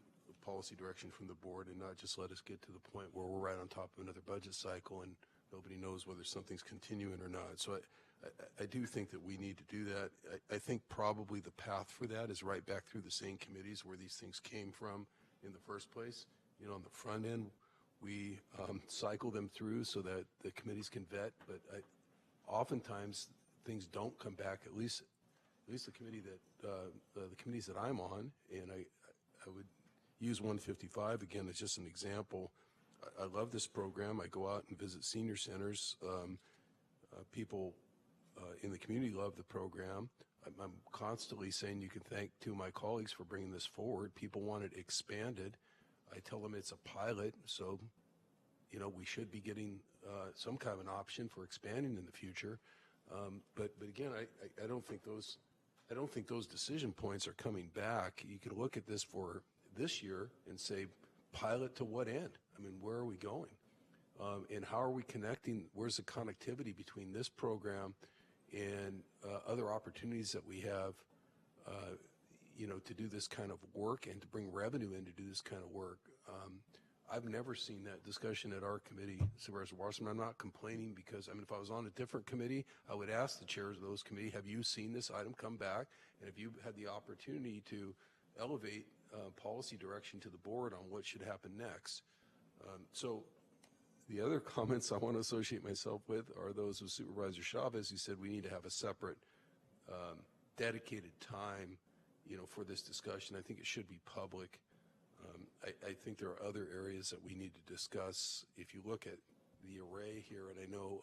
policy direction from the board and not just let us get to the point where we're right on top of another budget cycle and nobody knows whether something's continuing or not. So I do think that we need to do that. I think probably the path for that is right back through the same committees where these things came from in the first place. You know, on the front end, we cycle them through so that the committees can vet, but oftentimes things don't come back, at least the committee that the committees that I'm on, and I would use 155 again as just an example. I love this program. I go out and visit senior centers. People in the community love the program. I'm constantly saying you can thank two of my colleagues for bringing this forward. People want it expanded. I tell them it's a pilot, so we should be getting some kind of an option for expanding in the future. But again, I don't think those decision points are coming back. You could look at this for this year and say, pilot to what end? I mean, where are we going? And how are we connecting? Where's the connectivity between this program and other opportunities that we have, to do this kind of work and to bring revenue in to do this kind of work? I've never seen that discussion at our committee, Supervisor Wasserman. I'm not complaining because, if I was on a different committee, I would ask the chairs of those committees, have you seen this item come back? And have you had the opportunity to elevate policy direction to the board on what should happen next? So the other comments I want to associate myself with are those of Supervisor Chavez, who said we need to have a separate dedicated time, for this discussion. I think it should be public. I think there are other areas that we need to discuss. If you look at the array here, and I know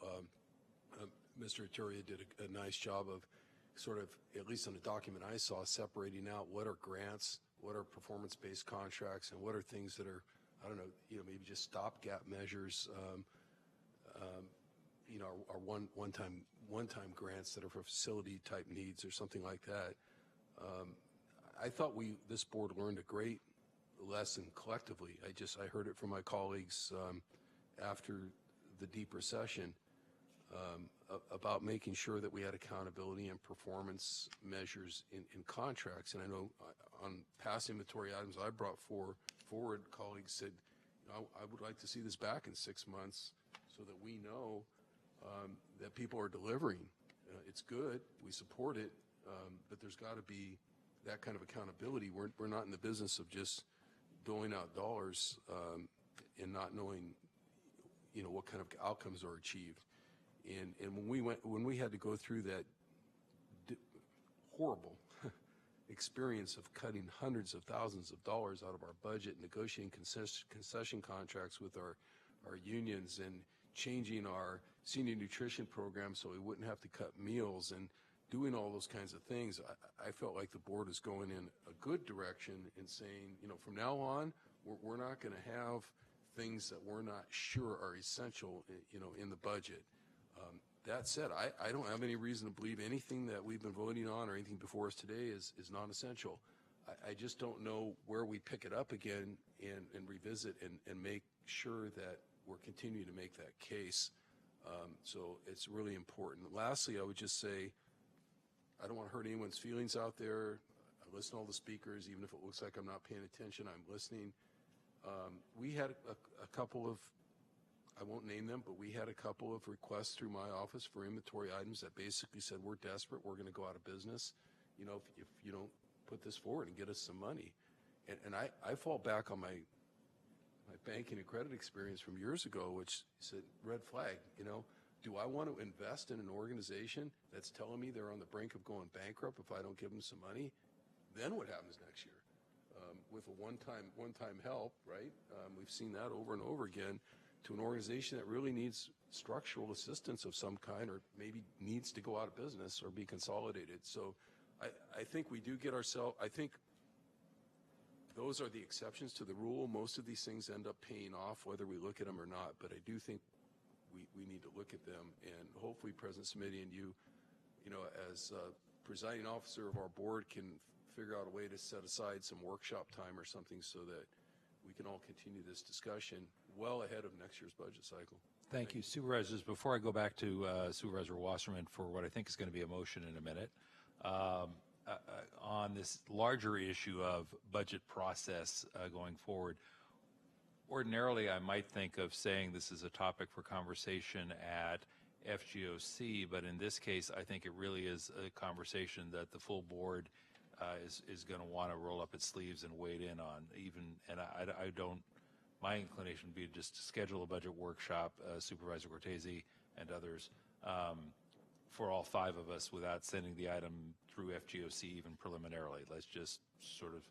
Mr. Aturia did a nice job of sort of, at least on the document I saw, separating out what are grants, what are performance-based contracts, and what are things that are, I don't know, maybe just stopgap measures, are one-time grants that are for facility-type needs or something like that. I thought this board learned a great lesson collectively. I heard it from my colleagues after the deep recession about making sure that we had accountability and performance measures in contracts. And I know on past inventory items I brought forward, colleagues said, I would like to see this back in 6 months so that we know that people are delivering. It's good, we support it, but there's got to be that kind of accountability. We're not in the business of just doling out dollars and not knowing, what kind of outcomes are achieved. And when we had to go through that horrible experience of cutting hundreds of thousands of dollars out of our budget, negotiating concession contracts with our unions, and changing our senior nutrition program so we wouldn't have to cut meals, and doing all those kinds of things, I felt like the board is going in a good direction in saying, from now on, we're not going to have things that we're not sure are essential, in the budget. That said, I don't have any reason to believe anything that we've been voting on or anything before us today is not essential. I just don't know where we pick it up again and revisit and make sure that we're continuing to make that case. So it's really important. Lastly, I would just say, I don't want to hurt anyone's feelings out there. I listen to all the speakers, even if it looks like I'm not paying attention, I'm listening. We had a couple of, I won't name them, but we had a couple of requests through my office for inventory items that basically said, we're desperate, we're going to go out of business, if you don't put this forward and get us some money. And I fall back on my banking and credit experience from years ago, which said, red flag, do I want to invest in an organization that's telling me they're on the brink of going bankrupt if I don't give them some money? Then what happens next year? With a one-time help, right? We've seen that over and over again, to an organization that really needs structural assistance of some kind, or maybe needs to go out of business or be consolidated. So I think we do get ourselves, I think those are the exceptions to the rule. Most of these things end up paying off whether we look at them or not, but I do think we need to look at them, and hopefully President Smitty and you as presiding officer of our board, can figure out a way to set aside some workshop time or something so that we can all continue this discussion well ahead of next year's budget cycle. Thank you. Supervisors, before I go back to Supervisor Wasserman for what I think is going to be a motion in a minute, on this larger issue of budget process going forward, ordinarily I might think of saying this is a topic for conversation at FGOC, but in this case I think it really is a conversation that the full board is going to want to roll up its sleeves and wade in on. I don't, my inclination would be just to schedule a budget workshop, Supervisor Cortese and others, for all five of us without sending the item through FGOC even preliminarily. Let's just sort of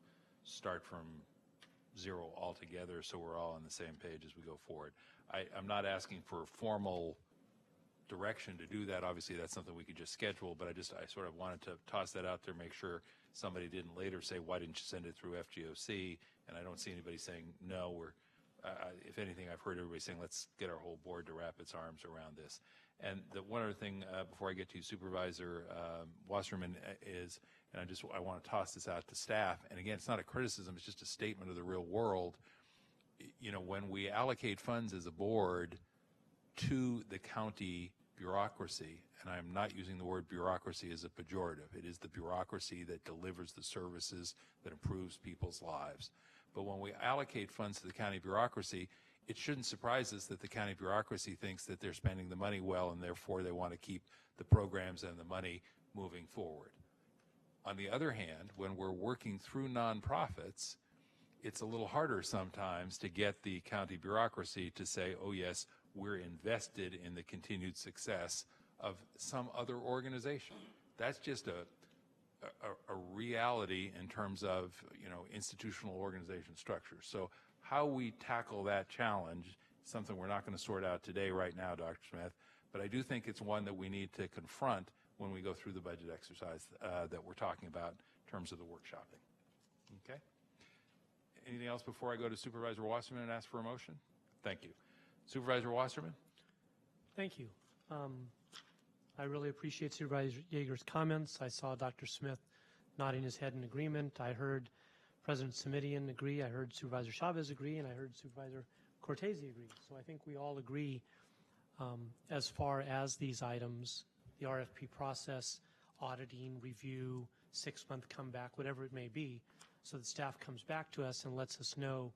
start from zero altogether so we're all on the same page as we go forward. I'm not asking for formal direction to do that. Obviously, that's something we could just schedule, but I sort of wanted to toss that out there, make sure somebody didn't later say, why didn't you send it through FGOC? And I don't see anybody saying, no, if anything, I've heard everybody saying, let's get our whole board to wrap its arms around this. And the one other thing, before I get to Supervisor Wasserman, is, and I want to toss this out to staff, and again, it's not a criticism, it's just a statement of the real world. You know, when we allocate funds as a board to the county bureaucracy, and I'm not using the word bureaucracy as a pejorative, it is the bureaucracy that delivers the services that improves people's lives. But when we allocate funds to the county bureaucracy, it shouldn't surprise us that the county bureaucracy thinks that they're spending the money well, and therefore they want to keep the programs and the money moving forward. On the other hand, when we're working through nonprofits, it's a little harder sometimes to get the county bureaucracy to say, oh yes, we're invested in the continued success of some other organization. That's just a reality in terms of, you know, institutional organization structures. So how we tackle that challenge is something we're not going to sort out today right now, Dr. Smith, but I do think it's one that we need to confront when we go through the budget exercise that we're talking about in terms of the workshopping. Okay? Anything else before I go to Supervisor Wasserman and ask for a motion? Thank you. Supervisor Wasserman? Thank you. I really appreciate Supervisor Yeager's comments. I saw Dr. Smith nodding his head in agreement. I heard President Simidian agree. I heard Supervisor Chavez agree, and I heard Supervisor Cortese agree. So I think we all agree as far as these items, the RFP process, auditing, review, 6-month comeback, whatever it may be, so that staff comes back to us and lets us know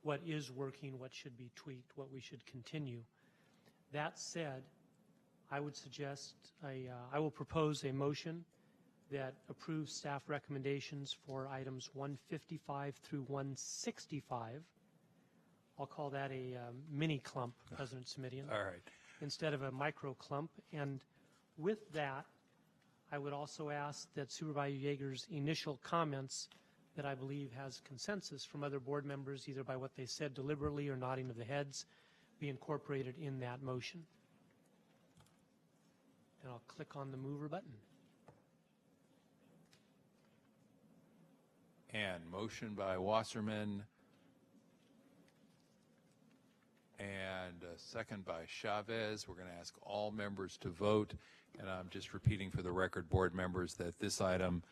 what is working, what should be tweaked, what we should continue. That said, I would suggest, I will propose a motion that approves staff recommendations for items 155 through 165. I'll call that a mini clump, President Simidian. All right. Instead of a micro clump. And with that, I would also ask that Supervisor Yeager's initial comments that I believe has consensus from other board members, either by what they said deliberately or nodding of the heads, be incorporated in that motion. And I'll click on the mover button. And motion by Wasserman and a second by Chavez. We're going to ask all members to vote. And I'm just repeating for the record, board members, that this item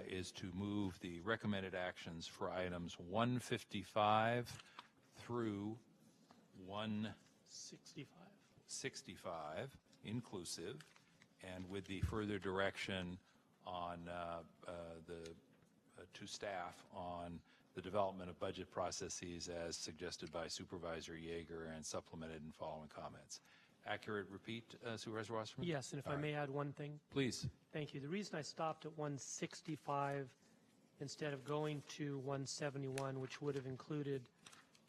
is to move the recommended actions for items 155 through 165 inclusive, and with the further direction on to staff on the development of budget processes as suggested by Supervisor Yeager and supplemented in following comments. Accurate repeat, Supervisor Wasserman? Yes, and if I may add one thing. Please. Thank you. The reason I stopped at 165 instead of going to 171, which would have included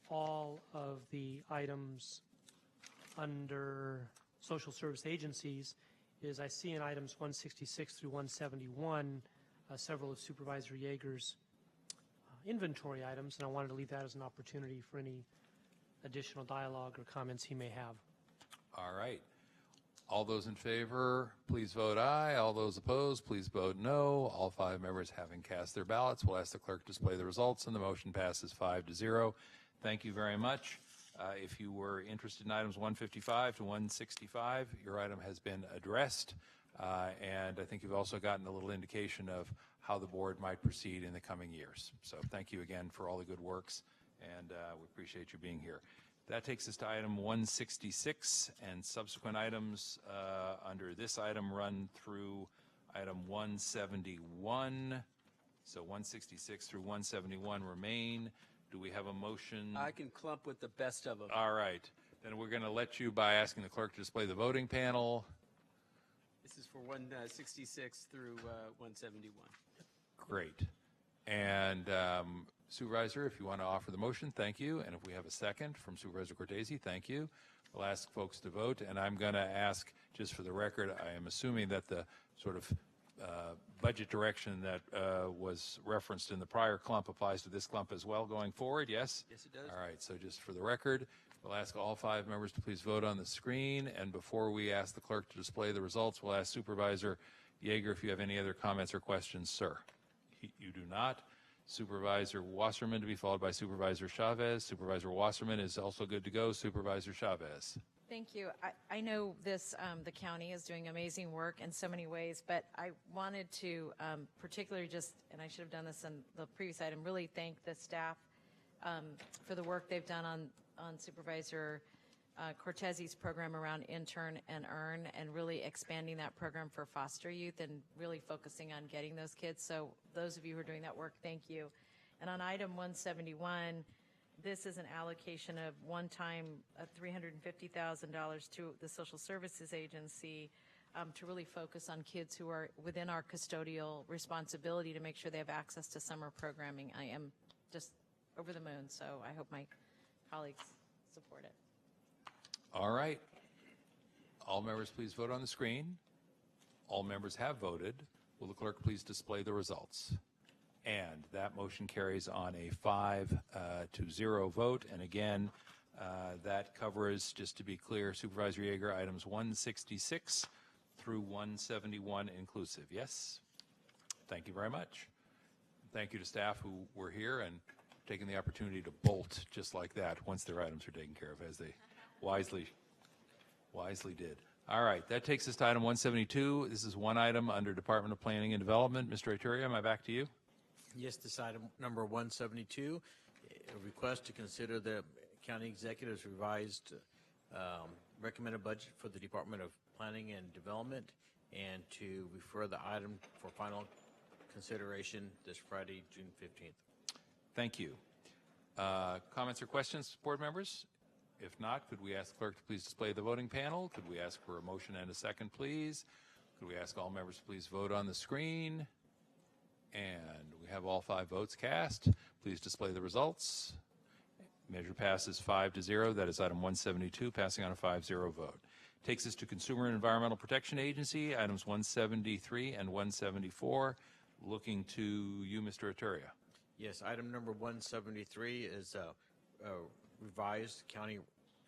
all of the items under social service agencies, is I see in items 166 through 171 several of Supervisor Yeager's inventory items, and I wanted to leave that as an opportunity for any additional dialogue or comments he may have. All right. All those in favor, please vote aye. All those opposed, please vote no. All 5 members having cast their ballots, we'll ask the clerk to display the results, and the motion passes 5-0. Thank you very much. If you were interested in items 155 to 165, your item has been addressed, and I think you've also gotten a little indication of how the board might proceed in the coming years. So thank you again for all the good works, and we appreciate you being here. That takes us to item 166, and subsequent items under this item run through item 171. So 166 through 171 remain. Do we have a motion? I can clump with the best of them. All right. Then we're going to let you by asking the clerk to display the voting panel. This is for 166 through 171. Great. And Supervisor, if you want to offer the motion, thank you. And if we have a second from Supervisor Cortese, thank you. We'll ask folks to vote. And I'm going to ask, just for the record, I am assuming that the sort of budget direction that was referenced in the prior clump applies to this clump as well going forward, yes? Yes, it does. All right, so just for the record, We'll ask all 5 members to please vote on the screen, and before we ask the clerk to display the results, we'll ask Supervisor Yeager if you have any other comments or questions, sir. You do not. Supervisor Wasserman to be followed by Supervisor Chavez. Supervisor Wasserman is also good to go. Supervisor Chavez. Thank you. I know this, the county is doing amazing work in so many ways, but I wanted to particularly just, and I should have done this in the previous item, really thank the staff for the work they've done on Supervisor Cortez's program around intern and earn, and really expanding that program for foster youth and really focusing on getting those kids. So those of you who are doing that work, thank you. And on item 171, this is an allocation of one-time $350,000 to the Social Services Agency to really focus on kids who are within our custodial responsibility to make sure they have access to summer programming. I am just over the moon, so I hope my colleagues support it. All right. All members please vote on the screen. All members have voted. Will the clerk please display the results? And that motion carries on a 5-0 vote. And again, that covers, just to be clear, Supervisor Yeager, items 166 through 171 inclusive. Yes? Thank you very much. Thank you to staff who were here and taking the opportunity to bolt just like that once their items are taken care of, as they wisely did. All right, that takes us to item 172. This is one item under Department of Planning and Development. Mr. Ituria, am I back to you? Yes, this item number 172, a request to consider the county executive's revised recommended budget for the Department of Planning and Development, and to refer the item for final consideration this Friday, June 15th. Thank you. Comments or questions, board members? If not, could we ask the clerk to please display the voting panel? Could we ask for a motion and a second, please? Could we ask all members to please vote on the screen? And we have all 5 votes cast. Please display the results. Measure passes 5-0. That is item 172, passing on a 5-0 vote. Takes us to Consumer and Environmental Protection Agency, items 173 and 174. Looking to you, Mr. Ituria. Yes, item number 173 is a revised county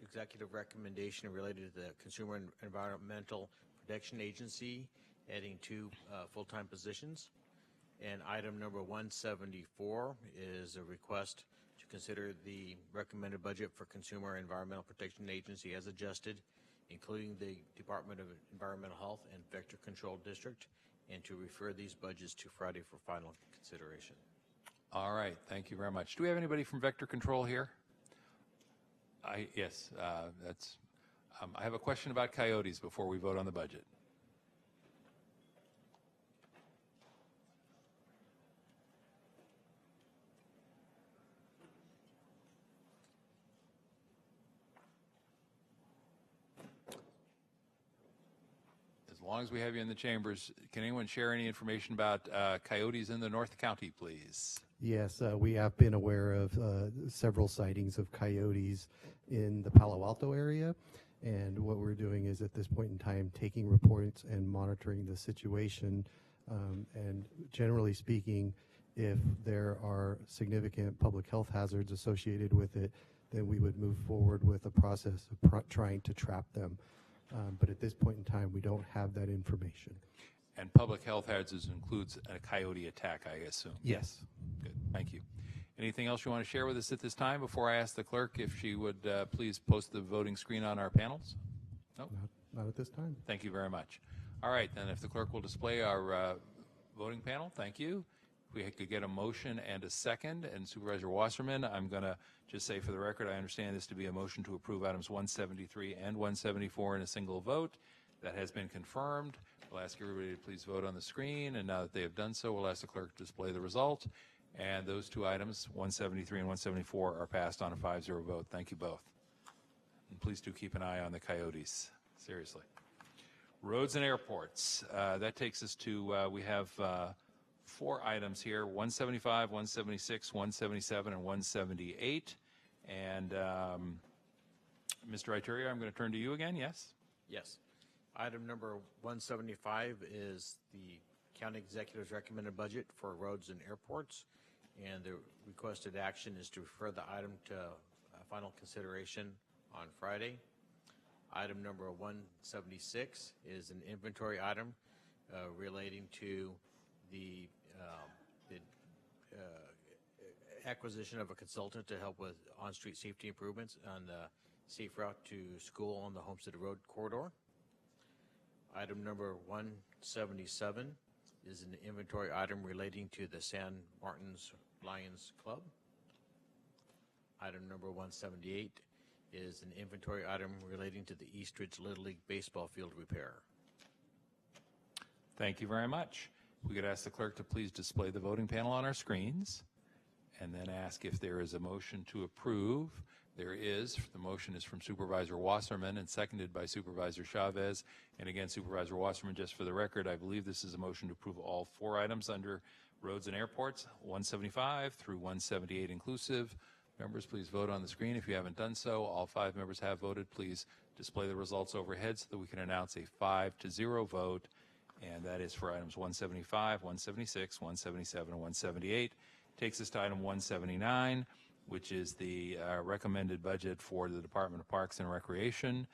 executive recommendation related to the Consumer and Environmental Protection Agency, adding 2 full-time positions. And item number 174 is a request to consider the recommended budget for Consumer and Environmental Protection Agency as adjusted, including the Department of Environmental Health and Vector Control District, and to refer these budgets to Friday for final consideration. All right, thank you very much. Do we have anybody from Vector Control here? Yes, I have a question about coyotes before we vote on the budget. As long as we have you in the chambers, can anyone share any information about coyotes in the North County, please? Yes, we have been aware of several sightings of coyotes in the Palo Alto area, and what we're doing is at this point in time taking reports and monitoring the situation, and generally speaking, if there are significant public health hazards associated with it, then we would move forward with a process of trying to trap them. But at this point in time, we don't have that information. And public health hazards includes a coyote attack, I assume? Yes. Good, thank you. Anything else you want to share with us at this time before I ask the clerk if she would please post the voting screen on our panels? No? Not at this time. Thank you very much. All right, then if the clerk will display our voting panel, thank you. If we could get a motion and a second, and Supervisor Wasserman, I'm going to just say for the record, I understand this to be a motion to approve items 173 and 174 in a single vote. That has been confirmed. We'll ask everybody to please vote on the screen, and now that they have done so, we'll ask the clerk to display the result. And those 2 items, 173 and 174, are passed on a 5-0 vote. Thank you both. And please do keep an eye on the coyotes, seriously. Roads and airports. That takes us to, we have 4 items here, 175, 176, 177, and 178. And Mr. Ituria, I'm going to turn to you again, yes? Yes. Item number 175 is the county executive's recommended budget for roads and airports, and the requested action is to refer the item to final consideration on Friday. Item number 176 is an inventory item relating to the acquisition of a consultant to help with on-street safety improvements on the safe route to school on the Homestead Road corridor. Item number 177 is an inventory item relating to the San Martin's Lions Club. Item number 178 is an inventory item relating to the Eastridge Little League baseball field repair. Thank you very much. We could ask the clerk to please display the voting panel on our screens and then ask if there is a motion to approve. There is. The motion is from Supervisor Wasserman and seconded by Supervisor Chavez. And again, Supervisor Wasserman, just for the record, I believe this is a motion to approve all 4 items under roads and airports, 175 through 178 inclusive. Members, please vote on the screen if you haven't done so. All 5 members have voted. Please display the results overhead so that we can announce a 5-0 vote. And that is for items 175, 176, 177, and 178. Takes us to item 179, which is the recommended budget for the Department of Parks and Recreation.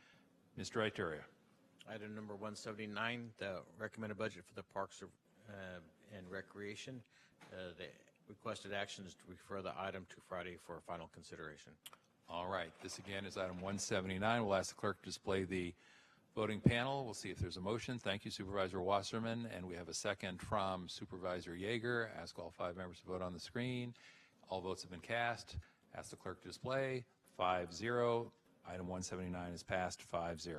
Mr. Iteria. Item number 179, the recommended budget for the Parks and Recreation. The requested action is to refer the item to Friday for final consideration. All right. This again is item 179. We'll ask the clerk to display the voting panel. We'll see if there's a motion. Thank you, Supervisor Wasserman. And we have a second from Supervisor Yeager. Ask all 5 members to vote on the screen. All votes have been cast. Ask the clerk to display. 5-0. Item 179 is passed 5-0.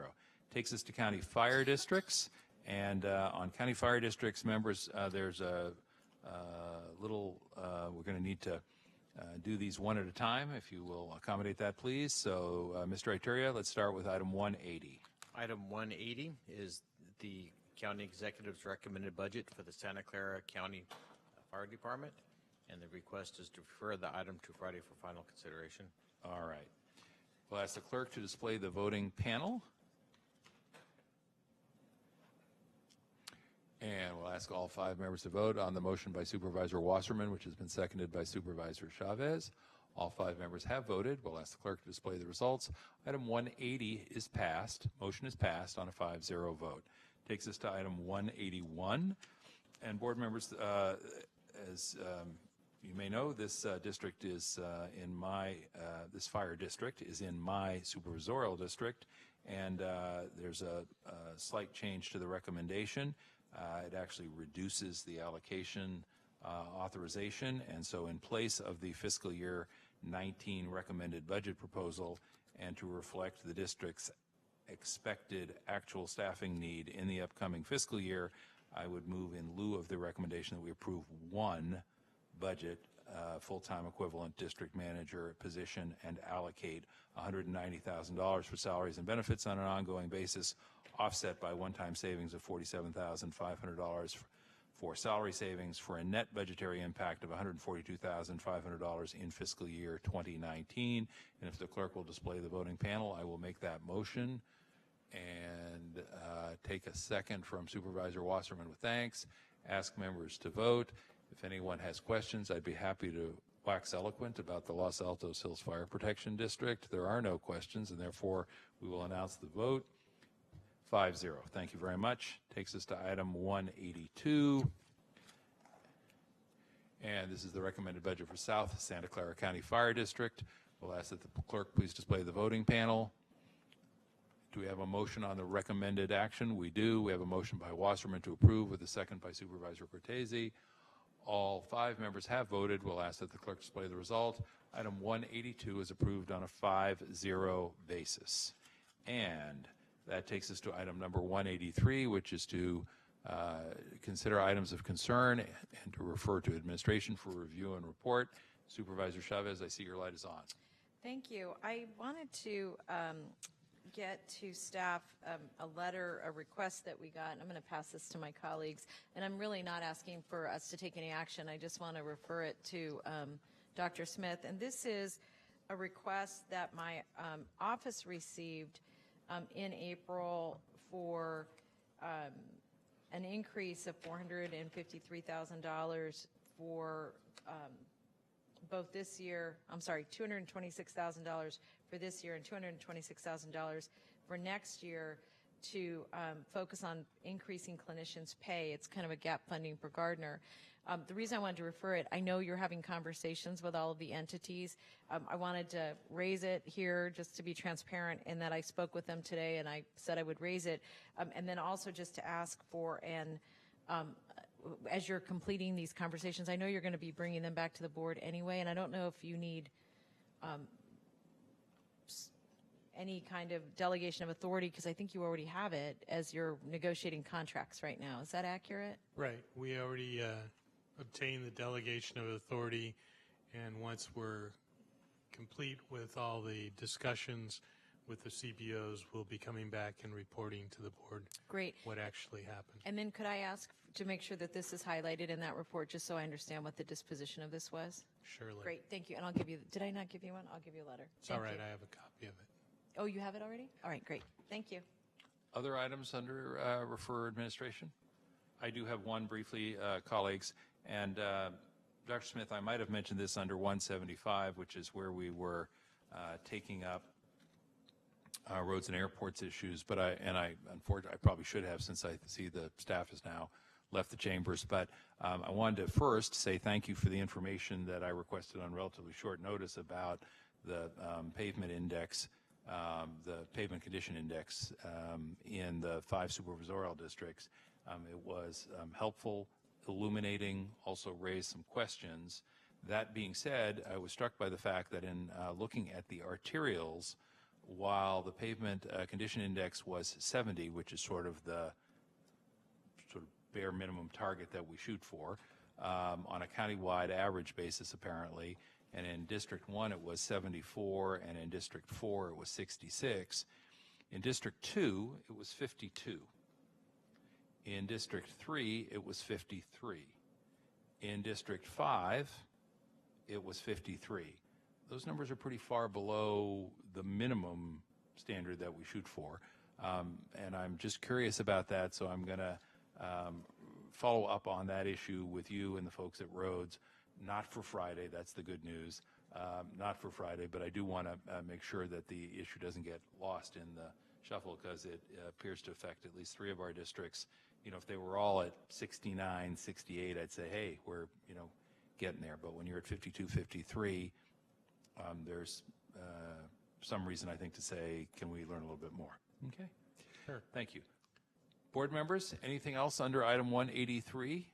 Takes us to county fire districts. And on county fire districts, members, there's a little, we're going to need to do these one at a time, if you will accommodate that, please. So, Mr. Iteria, let's start with item 180. Item 180 is the county executive's recommended budget for the Santa Clara County Fire Department, and the request is to refer the item to Friday for final consideration. All right. We'll ask the clerk to display the voting panel. And we'll ask all 5 members to vote on the motion by Supervisor Wasserman, which has been seconded by Supervisor Chavez. All 5 members have voted. We'll ask the clerk to display the results. Item 180 is passed. Motion is passed on a 5-0 vote. Takes us to item 181. And board members, as you may know, this district is in my, this fire district is in my supervisorial district, and there's a slight change to the recommendation. It actually reduces the allocation authorization, and so in place of the fiscal year 19 recommended budget proposal, and to reflect the district's expected actual staffing need in the upcoming fiscal year, I would move in lieu of the recommendation that we approve 1 budget full-time equivalent district manager position and allocate $190,000 for salaries and benefits on an ongoing basis, offset by one-time savings of $47,500 for salary savings, for a net budgetary impact of $142,500 in fiscal year 2019. And if the clerk will display the voting panel, I will make that motion and take a second from Supervisor Wasserman with thanks. Ask members to vote. If anyone has questions, I'd be happy to wax eloquent about the Los Altos Hills Fire Protection District. There are no questions, and therefore we will announce the vote. 5-0. Thank you very much. Takes us to item 182. And this is the recommended budget for South Santa Clara County Fire District. We'll ask that the clerk please display the voting panel. Do we have a motion on the recommended action? We do. We have a motion by Wasserman to approve with a second by Supervisor Cortese. All 5 members have voted. We'll ask that the clerk display the result. Item 182 is approved on a 5-0 basis. And that takes us to item number 183, which is to consider items of concern and to refer to administration for review and report. Supervisor Chavez, I see your light is on. Thank you. I wanted to get to staff a letter, a request that we got, and I'm going to pass this to my colleagues, and I'm really not asking for us to take any action. I just want to refer it to Dr. Smith, and this is a request that my office received in April for an increase of $453,000 for both this year, I'm sorry, $226,000 for this year and $226,000 for next year to focus on increasing clinicians' pay. It's kind of a gap funding for Gardner. The reason I wanted to refer it, I know you're having conversations with all of the entities. I wanted to raise it here just to be transparent in that I spoke with them today and I said I would raise it. And then also just to ask for as you're completing these conversations, I know you're going to be bringing them back to the board anyway, and I don't know if you need any kind of delegation of authority, because I think you already have it as you're negotiating contracts right now. Is that accurate? Right. We already obtained the delegation of authority, and once we're complete with all the discussions with the CBOs, we'll be coming back and reporting to the board. Great. What actually happened. And then could I ask to make sure that this is highlighted in that report, just so I understand what the disposition of this was? Surely. Great, thank you. And I'll give you, did I not give you one? I'll give you a letter. It's all right. I have a copy of it. Oh, you have it already? All right, great. Thank you. Other items under refer administration? I do have one briefly, colleagues. And Dr. Smith, I might have mentioned this under 175, which is where we were taking up roads and airports issues. But unfortunately, I probably should have, since I see the staff has now left the chambers. But I wanted to first say thank you for the information that I requested on relatively short notice about the pavement index, the pavement condition index in the 5 supervisorial districts. It was helpful, illuminating, also raised some questions. That being said, I was struck by the fact that in looking at the arterials, while the pavement condition index was 70, which is sort of the bare minimum target that we shoot for, on a countywide average basis apparently, and in District 1 it was 74, and in District 4 it was 66. In District 2 it was 52. In District 3 it was 53. In District 5 it was 53. Those numbers are pretty far below the minimum standard that we shoot for. And I'm just curious about that, so I'm going to follow up on that issue with you and the folks at Roads. Not for Friday, that's the good news. Not for Friday, but I do want to make sure that the issue doesn't get lost in the shuffle, because it appears to affect at least 3 of our districts. You know, if they were all at 69, 68, I'd say, hey, we're, getting there. But when you're at 52, 53, there's some reason, I think, to say, can we learn a little bit more? Okay. Sure. Thank you. Board members, anything else under item 183?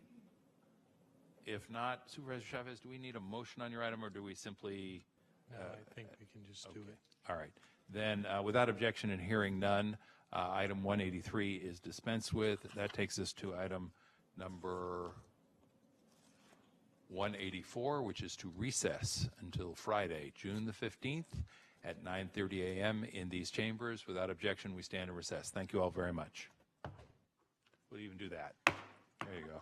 If not, Supervisor Chavez, do we need a motion on your item, or do we simply? No, I think we can just do it. All right. Then, without objection and hearing none, item 183 is dispensed with. That takes us to item number 184, which is to recess until Friday, June the 15th at 9:30 a.m. in these chambers. Without objection, we stand in recess. Thank you all very much. We'll even do that. There you go.